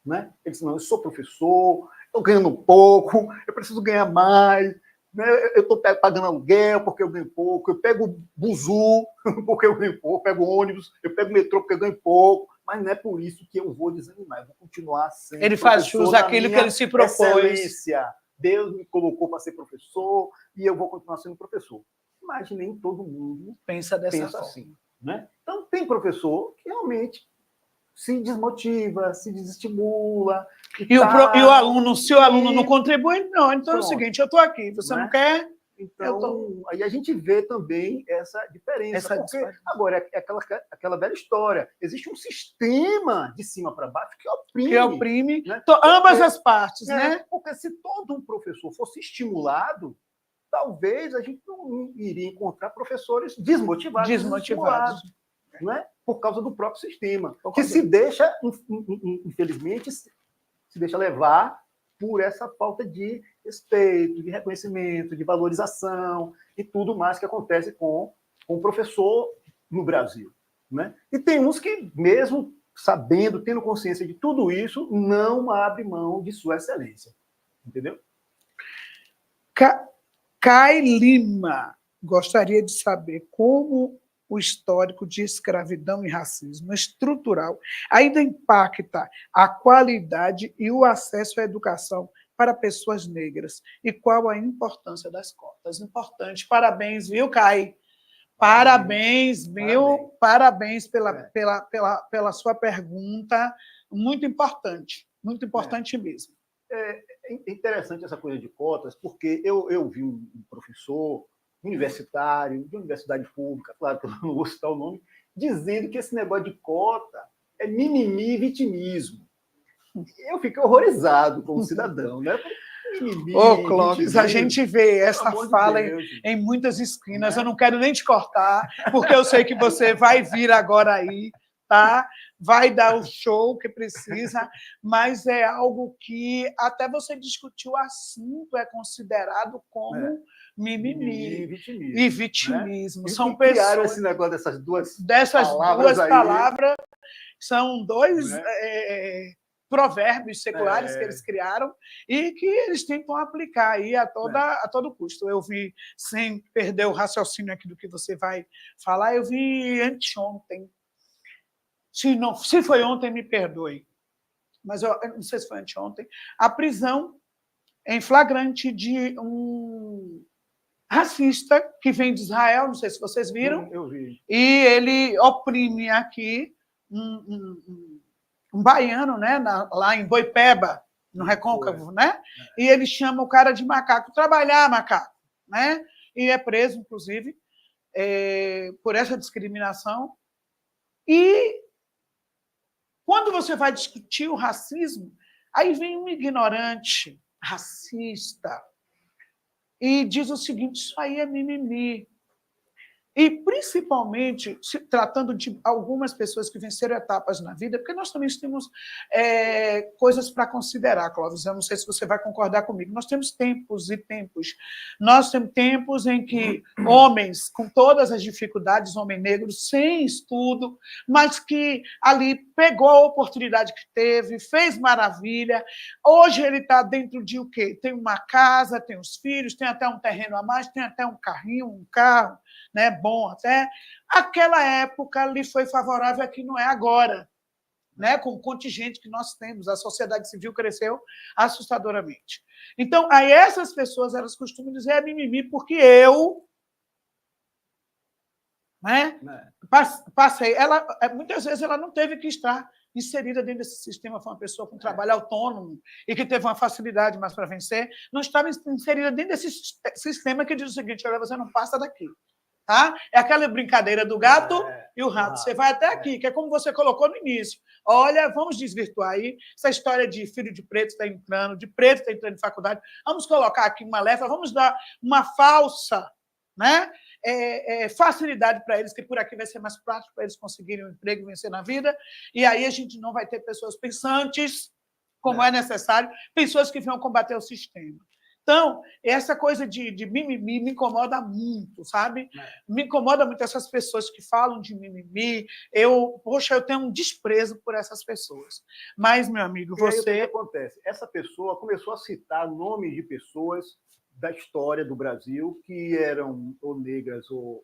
Né? Ele diz: não, eu sou professor, estou ganhando pouco, eu preciso ganhar mais, né? Eu estou pagando aluguel porque eu ganho pouco, eu pego buzu porque eu ganho pouco, eu pego ônibus, eu pego metrô porque eu ganho pouco, mas não é por isso que eu vou desanimar, eu vou continuar sendo ele faz jus àquilo que ele se propôs. Excelência. Deus me colocou para ser professor e eu vou continuar sendo professor. Mas nem todo mundo pensa forma. Assim. Né? Então, tem professor que realmente se desmotiva, se desestimula. E o aluno, se o aluno não contribui, não. Então é o seguinte: eu estou aqui, você não quer? Então, aí a gente vê também essa diferença. Agora, é aquela velha história. Existe um sistema de cima para baixo que oprime. Né? Ambas as partes, né? Porque se todo um professor fosse estimulado, talvez a gente não iria encontrar professores desmotivados. Né? Por causa do próprio sistema, que se deixa, infelizmente, se deixa levar por essa falta de respeito, de reconhecimento, de valorização e tudo mais que acontece com o professor no Brasil. Né? E tem uns que, mesmo sabendo, tendo consciência de tudo isso, não abre mão de sua excelência. Entendeu? Kai Lima gostaria de saber como o histórico de escravidão e racismo estrutural ainda impacta a qualidade e o acesso à educação para pessoas negras e qual a importância das cotas. Importante. Parabéns, viu, Kai? Parabéns, viu? Parabéns pela sua pergunta. Muito importante mesmo. É interessante essa coisa de cotas, porque eu vi um professor universitário, de universidade pública, claro que eu não vou citar o nome, dizendo que esse negócio de cota é mimimi e vitimismo. Eu fiquei horrorizado como cidadão, né? Clóvis, a gente vê essa fala em muitas esquinas. Eu não quero nem te cortar, porque eu sei que você vai vir agora aí, tá? Vai dar o show que precisa, mas é algo que até você discutiu o assunto, é considerado como mimimi e vitimismo. Né? São pessoas criaram esse negócio dessas duas palavras, são dois provérbios seculares que eles criaram e que eles tentam aplicar aí a todo custo. Eu vi, sem perder o raciocínio aqui do que você vai falar, eu vi anteontem. Se foi ontem, me perdoe, mas eu não sei se foi anteontem, a prisão em flagrante de um racista que vem de Israel, não sei se vocês viram. Eu vi. E ele oprime aqui um baiano, né, lá em Boipeba, no Recôncavo, né? E ele chama o cara de macaco, trabalhar macaco, né? E é preso, inclusive, por essa discriminação. E Quando você vai discutir o racismo, aí vem um ignorante, racista, e diz o seguinte: isso aí é mimimi. E, principalmente, se tratando de algumas pessoas que venceram etapas na vida, porque nós também temos coisas para considerar, Clóvis. Eu não sei se você vai concordar comigo. Nós temos tempos e tempos. Nós temos tempos em que homens, com todas as dificuldades, homem negro, sem estudo, mas que ali pegou a oportunidade que teve, fez maravilha. Hoje ele está dentro de o quê? Tem uma casa, tem os filhos, tem até um terreno a mais, tem até um carrinho, um carro, né, bom até. Aquela época lhe foi favorável, aqui não é agora, né, com o contingente que nós temos. A sociedade civil cresceu assustadoramente. Então, aí essas pessoas, elas costumam dizer é mimimi, porque eu, né, passei. Ela, muitas vezes ela não teve que estar inserida dentro desse sistema, foi uma pessoa com trabalho autônomo e que teve uma facilidade mais para vencer, não estava inserida dentro desse sistema que diz o seguinte: olha, você não passa daqui. Tá? É aquela brincadeira do gato e o rato. Você vai até aqui, que é como você colocou no início. Olha, vamos desvirtuar aí essa história de filho de preto está entrando, de preto está entrando em faculdade. Vamos colocar aqui uma leva, vamos dar uma falsa, né, facilidade para eles, que por aqui vai ser mais prático para eles conseguirem um emprego e vencer na vida. E aí a gente não vai ter pessoas pensantes, como é necessário, pessoas que venham combater o sistema. Então, essa coisa de mimimi me incomoda muito, sabe? Me incomoda muito essas pessoas que falam de mimimi. Eu tenho um desprezo por essas pessoas. Mas, meu amigo, você... E aí, o que acontece? Essa pessoa começou a citar nomes de pessoas da história do Brasil que eram ou negras ou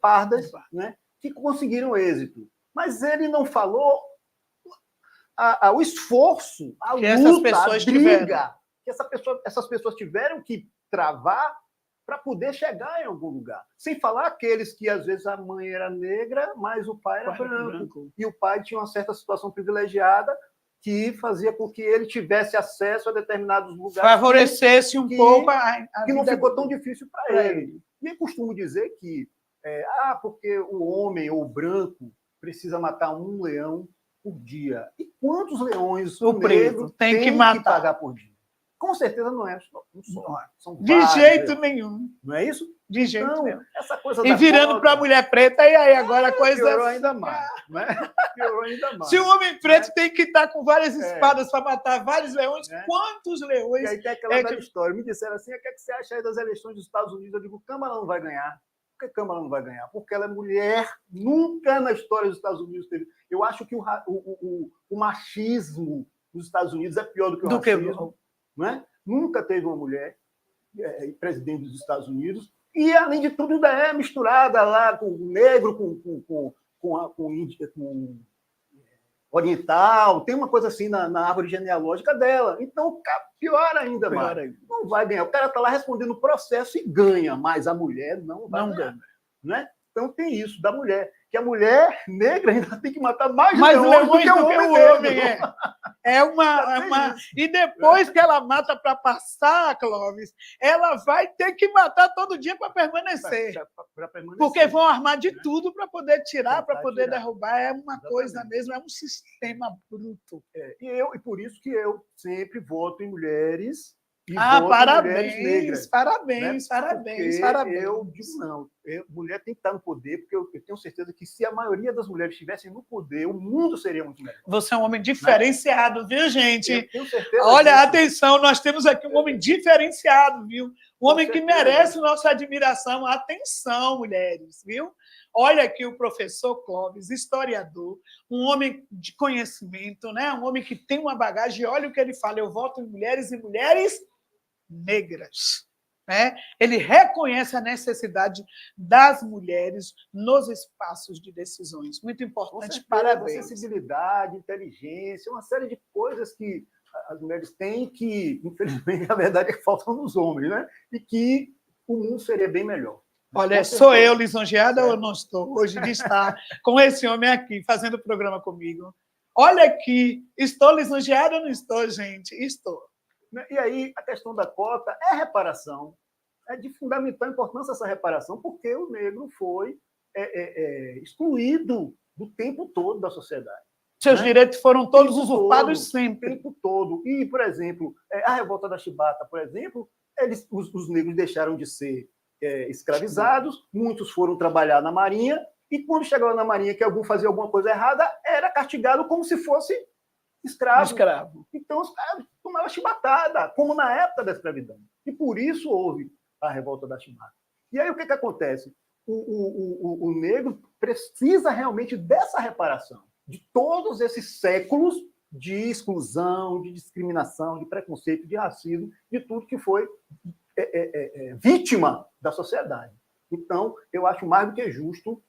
pardas, né? Que conseguiram êxito. Mas ele não falou o esforço, a luta, a briga que essas pessoas tiveram que travar para poder chegar em algum lugar. Sem falar aqueles que, às vezes, a mãe era negra, mas o pai era branco. E o pai tinha uma certa situação privilegiada que fazia com que ele tivesse acesso a determinados lugares. Favorecesse um pouco a que não ficou tão difícil para ele. E eu costumo dizer que porque o homem ou o branco precisa matar um leão por dia. E quantos leões o negro tem que pagar por dia? Com certeza não é. São de jeito nenhum. Não é isso? De jeito nenhum. Essa coisa e virando para a mulher preta, e aí agora a coisa... Piorou ainda mais. Né? Piorou ainda mais. Se o homem preto tem que estar com várias espadas para matar vários leões, quantos leões... E aí tem aquela velha história. Me disseram assim: o que você acha aí das eleições dos Estados Unidos? Eu digo, Câmara não vai ganhar. Por que Câmara não vai ganhar? Porque ela é mulher. Nunca na história dos Estados Unidos teve... Eu acho que o machismo dos Estados Unidos é pior do que o racismo. Não é? Nunca teve uma mulher presidente dos Estados Unidos, e, além de tudo, ainda é misturada lá com o negro, com oriental, tem uma coisa assim na árvore genealógica dela. Então, pior ainda, não vai ganhar. O cara está lá respondendo o processo e ganha, mas a mulher não vai ganhar. Né? Então, tem isso da mulher, que a mulher negra ainda tem que matar mais leões do que o homem. E depois que ela mata para passar, Clóvis, ela vai ter que matar todo dia para permanecer. Porque vão armar de tudo para poder tirar, para poder derrubar. É uma coisa mesmo, é um sistema bruto. E por isso que eu sempre voto em mulheres. Parabéns. Eu digo, não, mulher tem que estar no poder, porque eu tenho certeza que se a maioria das mulheres estivessem no poder, o mundo seria muito melhor. Você é um homem diferenciado, viu, gente? Eu tenho certeza. Olha, atenção, nós temos aqui um homem diferenciado, viu? Um homem que merece nossa admiração. Atenção, mulheres, viu? Olha aqui o professor Clóvis, historiador, um homem de conhecimento, né? Um homem que tem uma bagagem. Olha o que ele fala: eu voto em mulheres e mulheres negras. Né? Ele reconhece a necessidade das mulheres nos espaços de decisões. Muito importante, parabéns. Sensibilidade, inteligência, uma série de coisas que as mulheres têm que, infelizmente, a verdade é que faltam nos homens, né? E que o mundo seria bem melhor. Olha, sou eu lisonjeada ou não estou hoje de estar com esse homem aqui fazendo o programa comigo? Olha aqui, estou lisonjeada ou não estou, gente? Estou. E aí, a questão da cota é reparação. É de fundamental importância essa reparação, porque o negro foi excluído do tempo todo da sociedade. Seus direitos foram todos Tempo usurpados todo, sempre. O tempo todo. E, por exemplo, a revolta da Chibata, por exemplo, os negros deixaram de ser escravizados, muitos foram trabalhar na Marinha, e quando chegava na Marinha que algum fazia alguma coisa errada, era castigado como se fosse escravo. Então, os caras tomavam chibatada, como na época da escravidão. E por isso houve a revolta da Chibata. E aí o que acontece? O negro precisa realmente dessa reparação, de todos esses séculos de exclusão, de discriminação, de preconceito, de racismo, de tudo que foi vítima da sociedade. Então, eu acho mais do que justo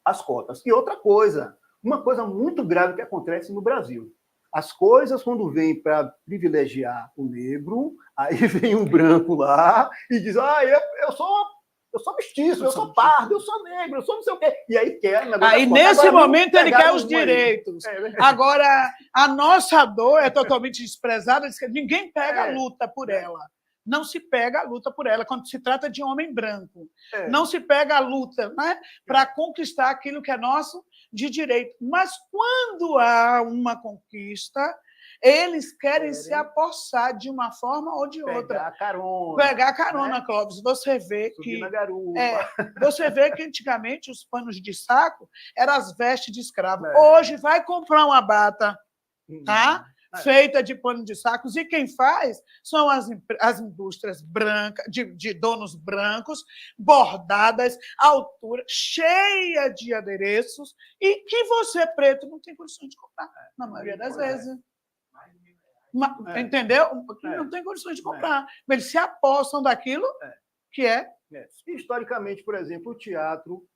as cotas. E outra coisa, uma coisa muito grave que acontece no Brasil. As coisas, quando vêm para privilegiar o negro, aí vem um branco lá e diz, eu sou mestiço, eu sou pardo, eu sou negro, eu sou não sei o quê. E aí quer... Aí, nesse momento, ele quer os direitos. Agora, a nossa dor é totalmente desprezada, ninguém pega a luta por ela. Não se pega a luta por ela quando se trata de homem branco. Não se pega a luta, né, para conquistar aquilo que é nosso de direito. Mas quando há uma conquista, eles querem se apossar de uma forma ou de outra. Pegar carona, né? Clóvis. Você vê que você vê que antigamente os panos de saco eram as vestes de escravo. Hoje vai comprar uma bata, tá? Feita de pano de sacos, e quem faz são as indústrias brancas, de donos brancos, bordadas, altura, cheia de adereços, e que você, preto, não tem condições de comprar, na maioria das vezes. Entendeu? Não tem condições de comprar. Eles se apossam daquilo que é. Historicamente, por exemplo, o teatro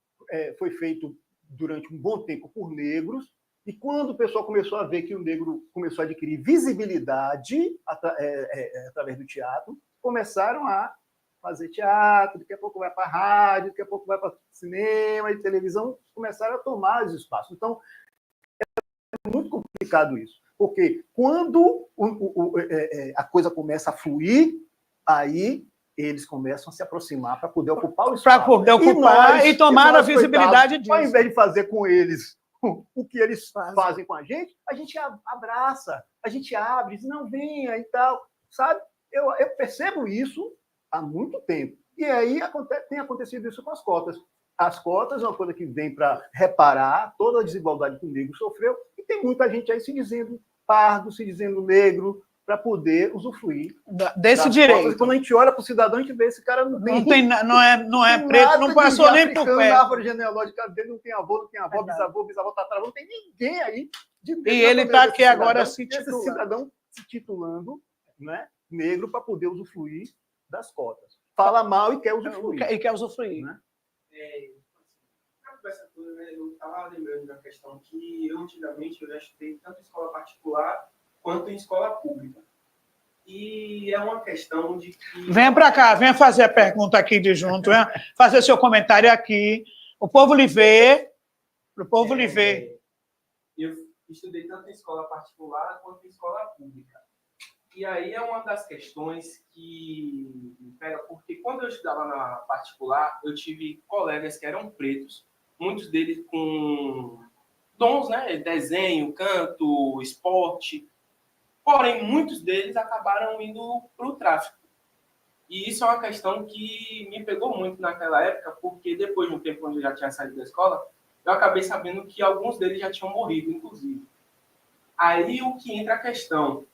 foi feito durante um bom tempo por negros, e quando o pessoal começou a ver que o negro começou a adquirir visibilidade através do teatro, começaram a fazer teatro, daqui a pouco vai para a rádio, daqui a pouco vai para cinema e televisão, começaram a tomar os espaços. Então, é muito complicado isso, porque quando a coisa começa a fluir, aí eles começam a se aproximar para poder ocupar o espaço. Para poder ocupar e tomar a visibilidade disso. Ao invés de fazer com eles o que eles fazem com a gente abraça, a gente abre, diz, não, venha e tal, sabe? Eu percebo isso há muito tempo. E aí tem acontecido isso com as cotas. As cotas é uma coisa que vem para reparar toda a desigualdade que o negro sofreu, e tem muita gente aí se dizendo pardo, se dizendo negro, para poder usufruir desse direito. Cotas. Quando a gente olha para o cidadão, a gente vê esse cara não é preto, não passou nem por perto. Na árvore genealógica dele não tem avô, bisavô, tataraavô, não tem ninguém aí. E ele está aqui agora se titulando. Esse cidadão se titulando, né, negro, para poder usufruir das cotas. Fala mal e quer usufruir. Né? Eu estava lembrando da questão que antigamente eu já estudei tanto em escola particular quanto em escola pública. E é uma questão de que... Venha para cá, venha fazer a pergunta aqui de junto, venha fazer seu comentário aqui. O povo lhe vê. Eu estudei tanto em escola particular quanto em escola pública. E aí é uma das questões que me pega, porque quando eu estudava na particular, eu tive colegas que eram pretos, muitos deles com dons, né? Desenho, canto, esporte. Porém, muitos deles acabaram indo para o tráfico. E isso é uma questão que me pegou muito naquela época, porque depois de um tempo, quando eu já tinha saído da escola, eu acabei sabendo que alguns deles já tinham morrido, inclusive. Aí o que entra a questão.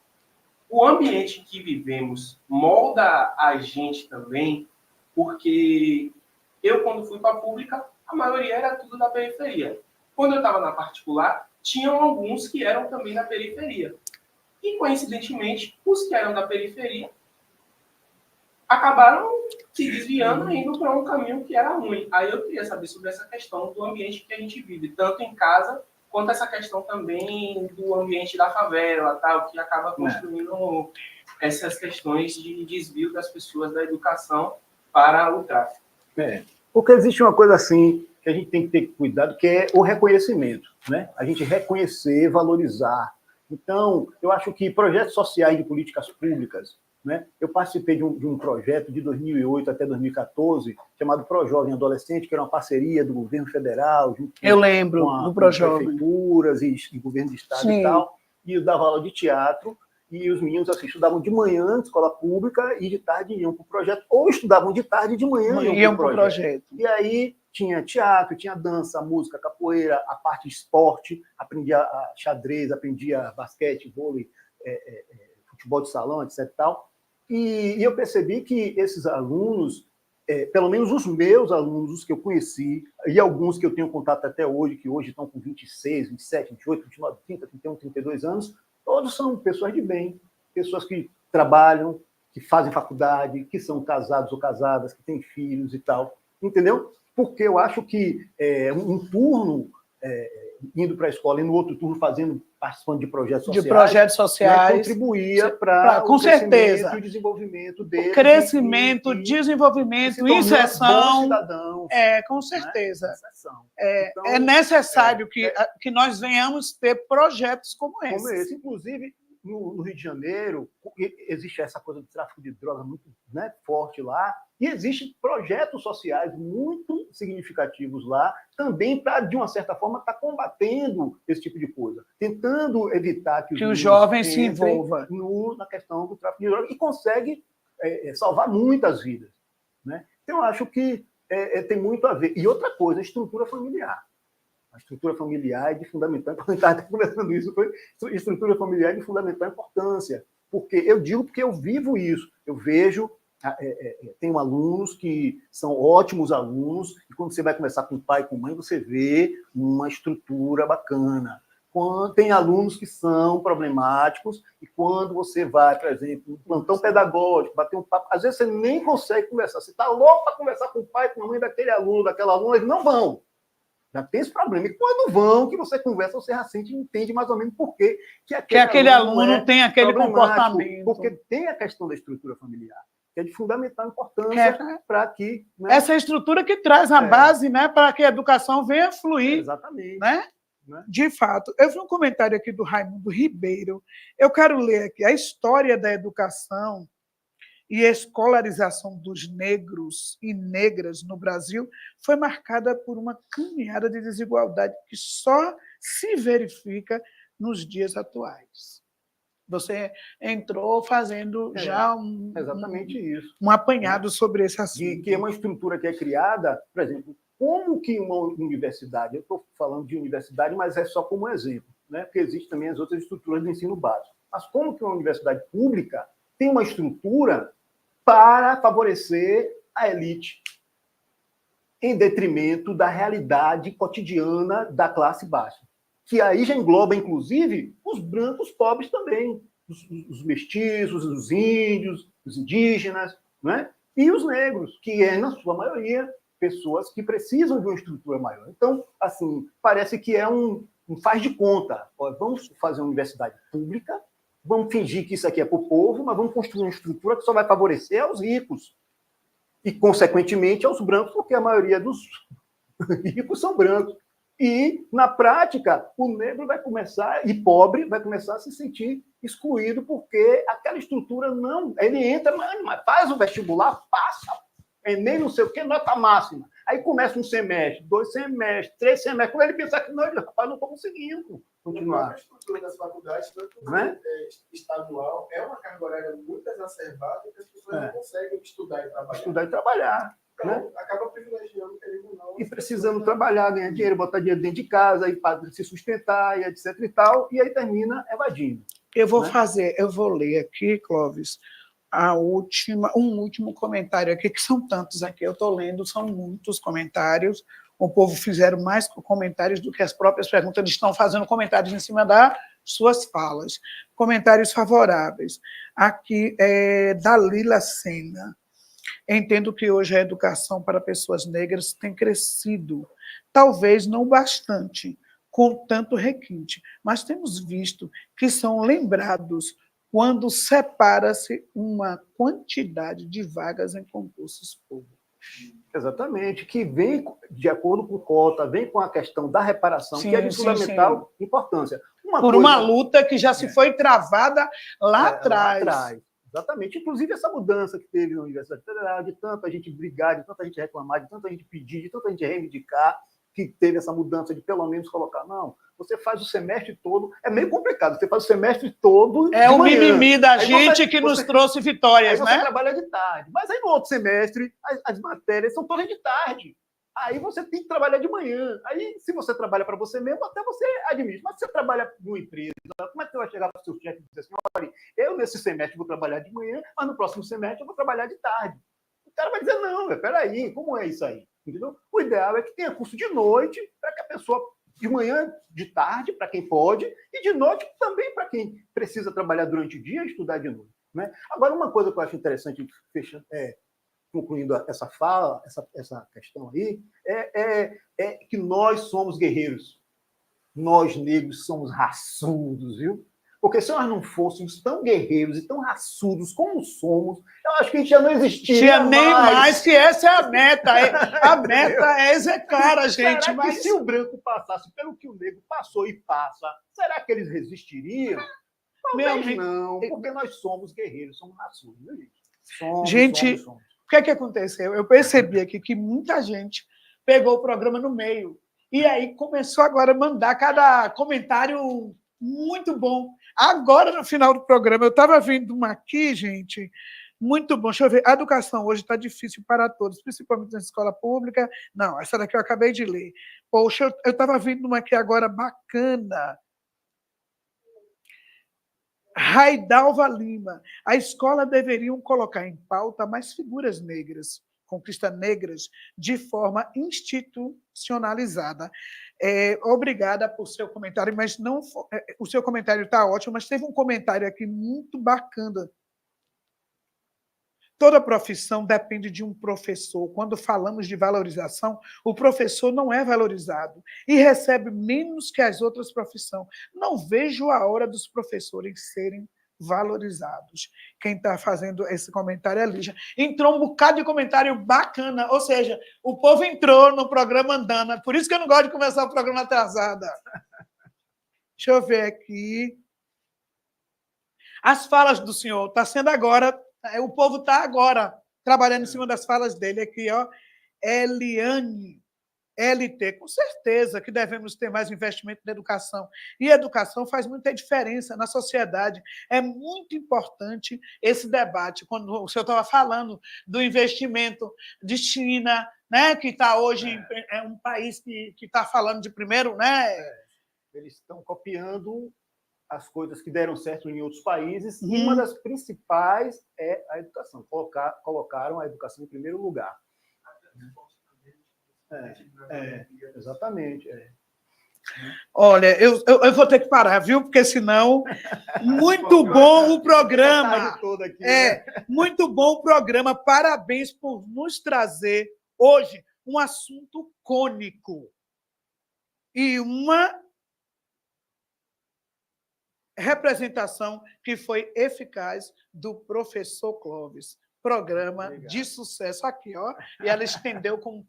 O ambiente que vivemos molda a gente também, porque eu, quando fui para a pública, a maioria era tudo da periferia. Quando eu estava na particular, tinham alguns que eram também da periferia. E, coincidentemente, os que eram da periferia acabaram se desviando e indo para um caminho que era ruim. Aí eu queria saber sobre essa questão do ambiente que a gente vive, tanto em casa, quanto essa questão também do ambiente da favela, tal, que acaba construindo essas questões de desvio das pessoas da educação para o tráfico. Porque existe uma coisa assim que a gente tem que ter cuidado, que é o reconhecimento, né? A gente reconhecer, valorizar. Então, eu acho que projetos sociais de políticas públicas né? Eu participei de um projeto de 2008 até 2014, chamado ProJovem Adolescente, que era uma parceria do governo federal, junto Eu lembro do ProJovem. prefeituras e governo de estado Sim. e tal. E eu dava aula de teatro, e os meninos assim, estudavam de manhã na escola pública e de tarde iam para o projeto, ou estudavam de tarde e de manhã iam para o projeto. E aí tinha teatro, tinha dança, música, capoeira, a parte de esporte, aprendia xadrez, aprendia basquete, vôlei, futebol de salão, etc. E eu percebi que esses alunos, pelo menos os meus alunos, os que eu conheci, e alguns que eu tenho contato até hoje, que hoje estão com 26, 27, 28, 29, 30, 31, 32 anos, todos são pessoas de bem, pessoas que trabalham, que fazem faculdade, que são casados ou casadas, que têm filhos e tal. Entendeu? Porque eu acho que um turno indo para a escola e no outro turno participando de projetos sociais, de projetos sociais, contribuía para com o certeza e o desenvolvimento deles. O crescimento, desenvolvimento, inserção. Cidadãos, com certeza. Né? Então, é necessário que nós venhamos ter projetos como esse. Inclusive, no Rio de Janeiro, existe essa coisa do tráfico de drogas muito, né, forte lá, e existem projetos sociais muito significativos lá, também para, de uma certa forma, estar combatendo esse tipo de coisa, tentando evitar que os jovens se envolvam na questão do tráfico de drogas, e consegue salvar muitas vidas. Né? Então, eu acho que tem muito a ver. E outra coisa, a estrutura familiar. A estrutura familiar é de fundamental importância. Estava conversando isso, estrutura familiar é de fundamental importância. Porque eu vivo isso. Eu vejo, tenho alunos que são ótimos alunos, e quando você vai conversar com o pai e com a mãe, você vê uma estrutura bacana. Tem alunos que são problemáticos, e quando você vai, por exemplo, no plantão pedagógico, bater um papo, às vezes você nem consegue conversar. Você está louco para conversar com o pai e com a mãe daquele aluno, daquela aluna, eles não vão. Já tem esse problema. E quando vão, que você conversa, você já sente e entende mais ou menos por quê que aquele aluno tem aquele comportamento. Porque tem a questão da estrutura familiar, que é de fundamental importância para que... Né? Essa estrutura que traz a base, né, para que a educação venha fluir. Exatamente. Né? De fato. Eu vi um comentário aqui do Raimundo Ribeiro. Eu quero ler aqui. A história da educação e a escolarização dos negros e negras no Brasil foi marcada por uma caminhada de desigualdade que só se verifica nos dias atuais. Você entrou fazendo já exatamente isso. Um apanhado sobre esse assunto. Que é uma estrutura que é criada, por exemplo, como que uma universidade, eu estou falando de universidade, mas é só como exemplo, né? Porque existem também as outras estruturas de ensino básico. Mas como que uma universidade pública tem uma estrutura para favorecer a elite, em detrimento da realidade cotidiana da classe baixa, que aí já engloba, inclusive, os brancos pobres também, os mestiços, os índios, os indígenas, né? E os negros, que na sua maioria, pessoas que precisam de uma estrutura maior. Então, assim, parece que é um faz de conta. Vamos fazer uma universidade pública, vamos fingir que isso aqui é para o povo, mas vamos construir uma estrutura que só vai favorecer aos ricos. E, consequentemente, aos brancos, porque a maioria dos ricos são brancos. E, na prática, o negro vai começar, e pobre, vai começar a se sentir excluído, porque aquela estrutura não... Ele entra, mas faz o vestibular, passa, nem não sei o que, nota máxima. Aí começa um semestre, 2 semestres, 3 semestres. Quando ele pensar que não, ele, rapaz, não estou conseguindo continuar. A estrutura das faculdades, tanto estadual, é uma carga horária muito exacerbada que as pessoas não conseguem estudar e trabalhar. Então, né? acaba privilegiando, querendo ou não. E precisando trabalhar, ganhar dinheiro, botar dinheiro dentro de casa, e para se sustentar, e etc. e tal, e aí termina evadindo. Eu vou ler aqui, Clóvis, um último comentário aqui, que são tantos aqui, eu estou lendo, são muitos comentários. O povo fizeram mais comentários do que as próprias perguntas, eles estão fazendo comentários em cima das suas falas. Comentários favoráveis. Aqui é Dalila Sena. Entendo que hoje a educação para pessoas negras tem crescido, talvez não bastante, com tanto requinte, mas temos visto que são lembrados quando separa-se uma quantidade de vagas em concursos públicos. Exatamente, que vem de acordo com cota, vem com a questão da reparação, que é de fundamental importância. Uma luta que já se foi travada lá atrás. Exatamente. Inclusive, essa mudança que teve na Universidade Federal, de tanta gente brigar, de tanta gente reclamar, de tanta gente pedir, de tanta gente reivindicar, que teve essa mudança de pelo menos colocar, não, você faz o semestre todo, é meio complicado, você faz o semestre todo É o mimimi da aí gente que nos trouxe vitórias, aí você né? trabalha de tarde. Mas aí no outro semestre, as matérias são todas de tarde. Aí você tem que trabalhar de manhã. Aí, se você trabalha para você mesmo, até você admite. Mas se você trabalha numa empresa, como é que você vai chegar para o seu chefe e dizer assim, olha, eu nesse semestre vou trabalhar de manhã, mas no próximo semestre eu vou trabalhar de tarde? O cara vai dizer, não, peraí, como é isso aí? Entendeu? O ideal é que tenha curso de noite, para que a pessoa, de manhã, de tarde, para quem pode, e de noite também para quem precisa trabalhar durante o dia e estudar de noite. Né? Agora, uma coisa que eu acho interessante, concluindo essa fala, essa questão aí, é que nós somos guerreiros. Nós, negros, somos raçudos, viu? Porque se nós não fôssemos tão guerreiros e tão raçudos como somos, eu acho que a gente já não existiria Tinha nem mais, que essa é a meta. A meta é execar a gente. Será Mas que se o branco passasse pelo que o negro passou e passa, será que eles resistiriam? Talvez não, porque nós somos guerreiros, somos raçudos, viu, gente? Somos. O que aconteceu? Eu percebi aqui que muita gente pegou o programa no meio e aí começou agora a mandar cada comentário muito bom. Agora, no final do programa, eu estava vendo uma aqui, gente, muito bom. Deixa eu ver. A educação hoje está difícil para todos, principalmente na escola pública. Não, essa daqui eu acabei de ler. Poxa, eu estava vendo uma aqui agora bacana. Raidalva Lima. A escola deveriam colocar em pauta mais figuras negras, conquistas negras, de forma institucionalizada. Obrigada por seu comentário, mas não. O seu comentário está ótimo, mas teve um comentário aqui muito bacana. Toda profissão depende de um professor. Quando falamos de valorização, o professor não é valorizado e recebe menos que as outras profissões. Não vejo a hora dos professores serem valorizados. Quem está fazendo esse comentário é a Lígia. Entrou um bocado de comentário bacana, ou seja, o povo entrou no programa andando. Por isso que eu não gosto de começar o programa atrasada. Deixa eu ver aqui. As falas do senhor está sendo agora... O povo está agora trabalhando em cima das falas dele aqui, ó. Eliane, LT, com certeza que devemos ter mais investimento na educação. E a educação faz muita diferença na sociedade. É muito importante esse debate. Quando o senhor estava falando do investimento de China, né, que está hoje é um país que está falando de primeiro, né? Eles estão copiando as coisas que deram certo em outros países, e uma das principais é a educação. Colocaram a educação em primeiro lugar. Exatamente. Olha, eu vou ter que parar, viu? Porque senão... Muito bom o programa. Muito bom o programa. Parabéns por nos trazer hoje um assunto cônico e uma representação que foi eficaz do professor Clóvis. Programa Obrigado. De sucesso aqui, ó. E ela estendeu com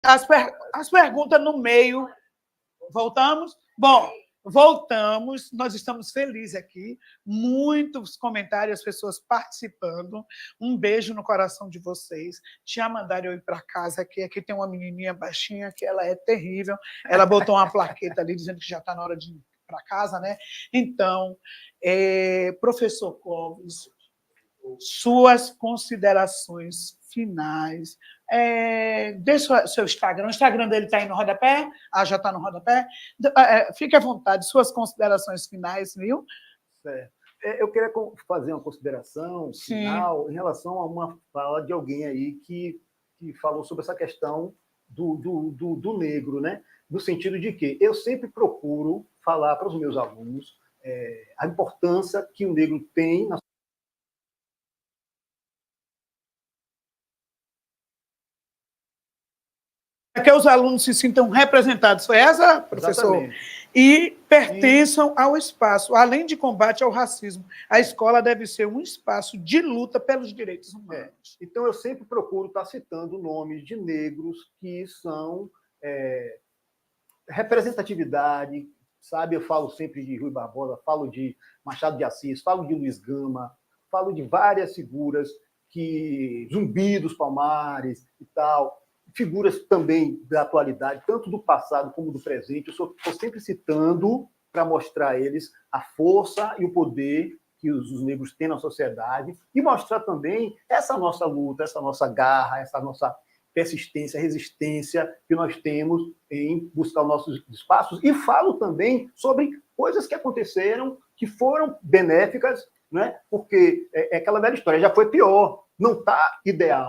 as perguntas no meio. Voltamos? Bom, voltamos. Nós estamos felizes aqui. Muitos comentários, as pessoas participando. Um beijo no coração de vocês. Já mandaram eu ir para casa aqui. Aqui tem uma menininha baixinha que ela é terrível. Ela botou uma plaqueta ali dizendo que já está na hora de ir para casa, né? Então, professor Clóvis, Suas considerações finais. Deixa o seu Instagram. O Instagram dele está aí no rodapé? Já está no rodapé. Fique à vontade, suas considerações finais, viu? Certo. Eu queria fazer uma consideração final em relação a uma fala de alguém aí que falou sobre essa questão do negro, né? No sentido de que eu sempre procuro falar para os meus alunos a importância que o negro tem na que os alunos se sintam representados. Foi essa, professor? Exatamente. E pertençam ao espaço. Além de combate ao racismo, a escola deve ser um espaço de luta pelos direitos humanos. Então, eu sempre procuro estar citando nomes de negros que são representatividade, sabe? Eu falo sempre de Rui Barbosa, falo de Machado de Assis, falo de Luiz Gama, falo de várias figuras Zumbi dos Palmares e tal, figuras também da atualidade, tanto do passado como do presente. Eu estou sempre citando para mostrar a eles a força e o poder que os negros têm na sociedade e mostrar também essa nossa luta, essa nossa garra, essa nossa persistência, resistência que nós temos em buscar os nossos espaços. E falo também sobre coisas que aconteceram, que foram benéficas, né? Porque é aquela velha história, já foi pior. Não está ideal.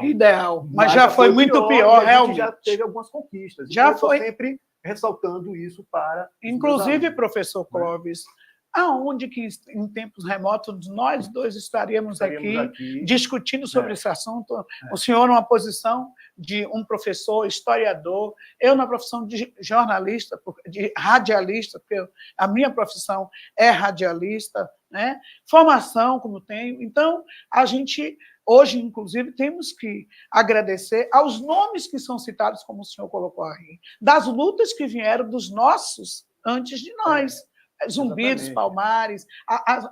Mas já foi muito pior, realmente. Já teve algumas conquistas. Já então, foi. Sempre ressaltando isso para... Inclusive, professor Clóvis, aonde que em tempos remotos nós dois estaríamos aqui discutindo sobre esse assunto? O senhor numa posição de um professor, historiador, eu na profissão de jornalista, de radialista, porque a minha profissão é radialista, né? Formação como tenho. Então, a gente... Hoje, inclusive, temos que agradecer aos nomes que são citados, como o senhor colocou aí, das lutas que vieram dos nossos antes de nós. Zumbi dos Palmares,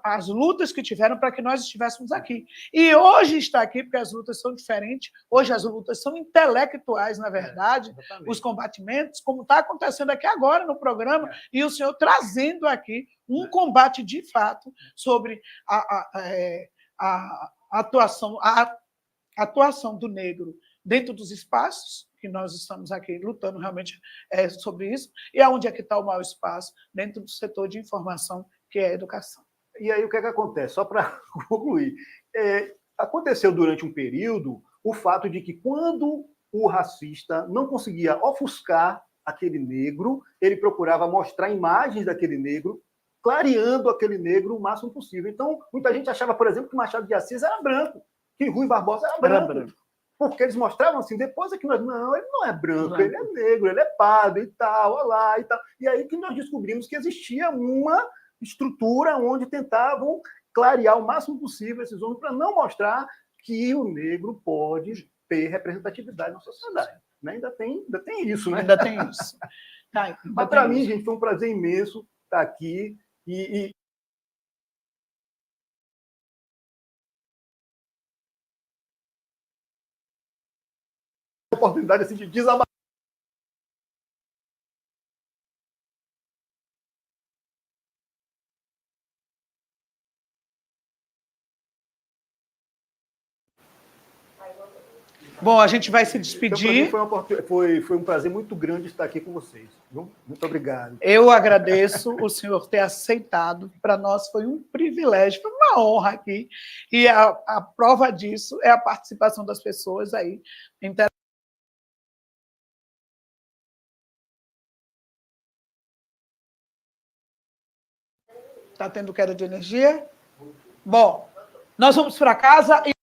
as lutas que tiveram para que nós estivéssemos aqui. E hoje está aqui, porque as lutas são diferentes, hoje as lutas são intelectuais, na verdade, os combatimentos, como está acontecendo aqui agora no programa, e o senhor trazendo aqui um combate de fato sobre a atuação do negro dentro dos espaços, que nós estamos aqui lutando realmente sobre isso, e aonde é que está o maior espaço dentro do setor de informação, que é a educação. E aí o que acontece? Só para concluir, aconteceu durante um período o fato de que quando o racista não conseguia ofuscar aquele negro, ele procurava mostrar imagens daquele negro, clareando aquele negro o máximo possível. Então, muita gente achava, por exemplo, que Machado de Assis era branco, que Rui Barbosa era branco. Porque eles mostravam assim, depois é que nós... Não, ele não é branco, ele é negro, ele é pardo e tal, olá e tal. E aí que nós descobrimos que existia uma estrutura onde tentavam clarear o máximo possível esses homens para não mostrar que o negro pode ter representatividade na sociedade. Né? Ainda tem isso, né? Ainda tem isso. Mas para mim, gente, foi um prazer imenso estar aqui e oportunidade assim, de desabafar. Bom, a gente vai se despedir. Então, foi um prazer muito grande estar aqui com vocês. Muito obrigado. Eu agradeço o senhor ter aceitado. Para nós foi um privilégio, foi uma honra aqui. E a prova disso é a participação das pessoas aí. Está tendo queda de energia? Bom, nós vamos para casa e...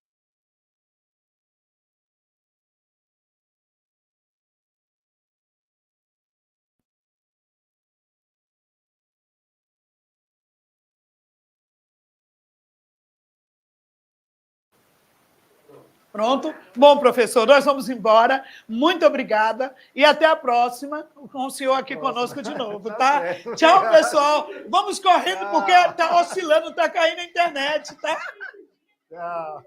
Pronto? Bom, professor, nós vamos embora. Muito obrigada e até a próxima, com o senhor aqui conosco de novo, tá? Tchau, pessoal. Vamos correndo, porque está oscilando, está caindo a internet, tá? Tchau.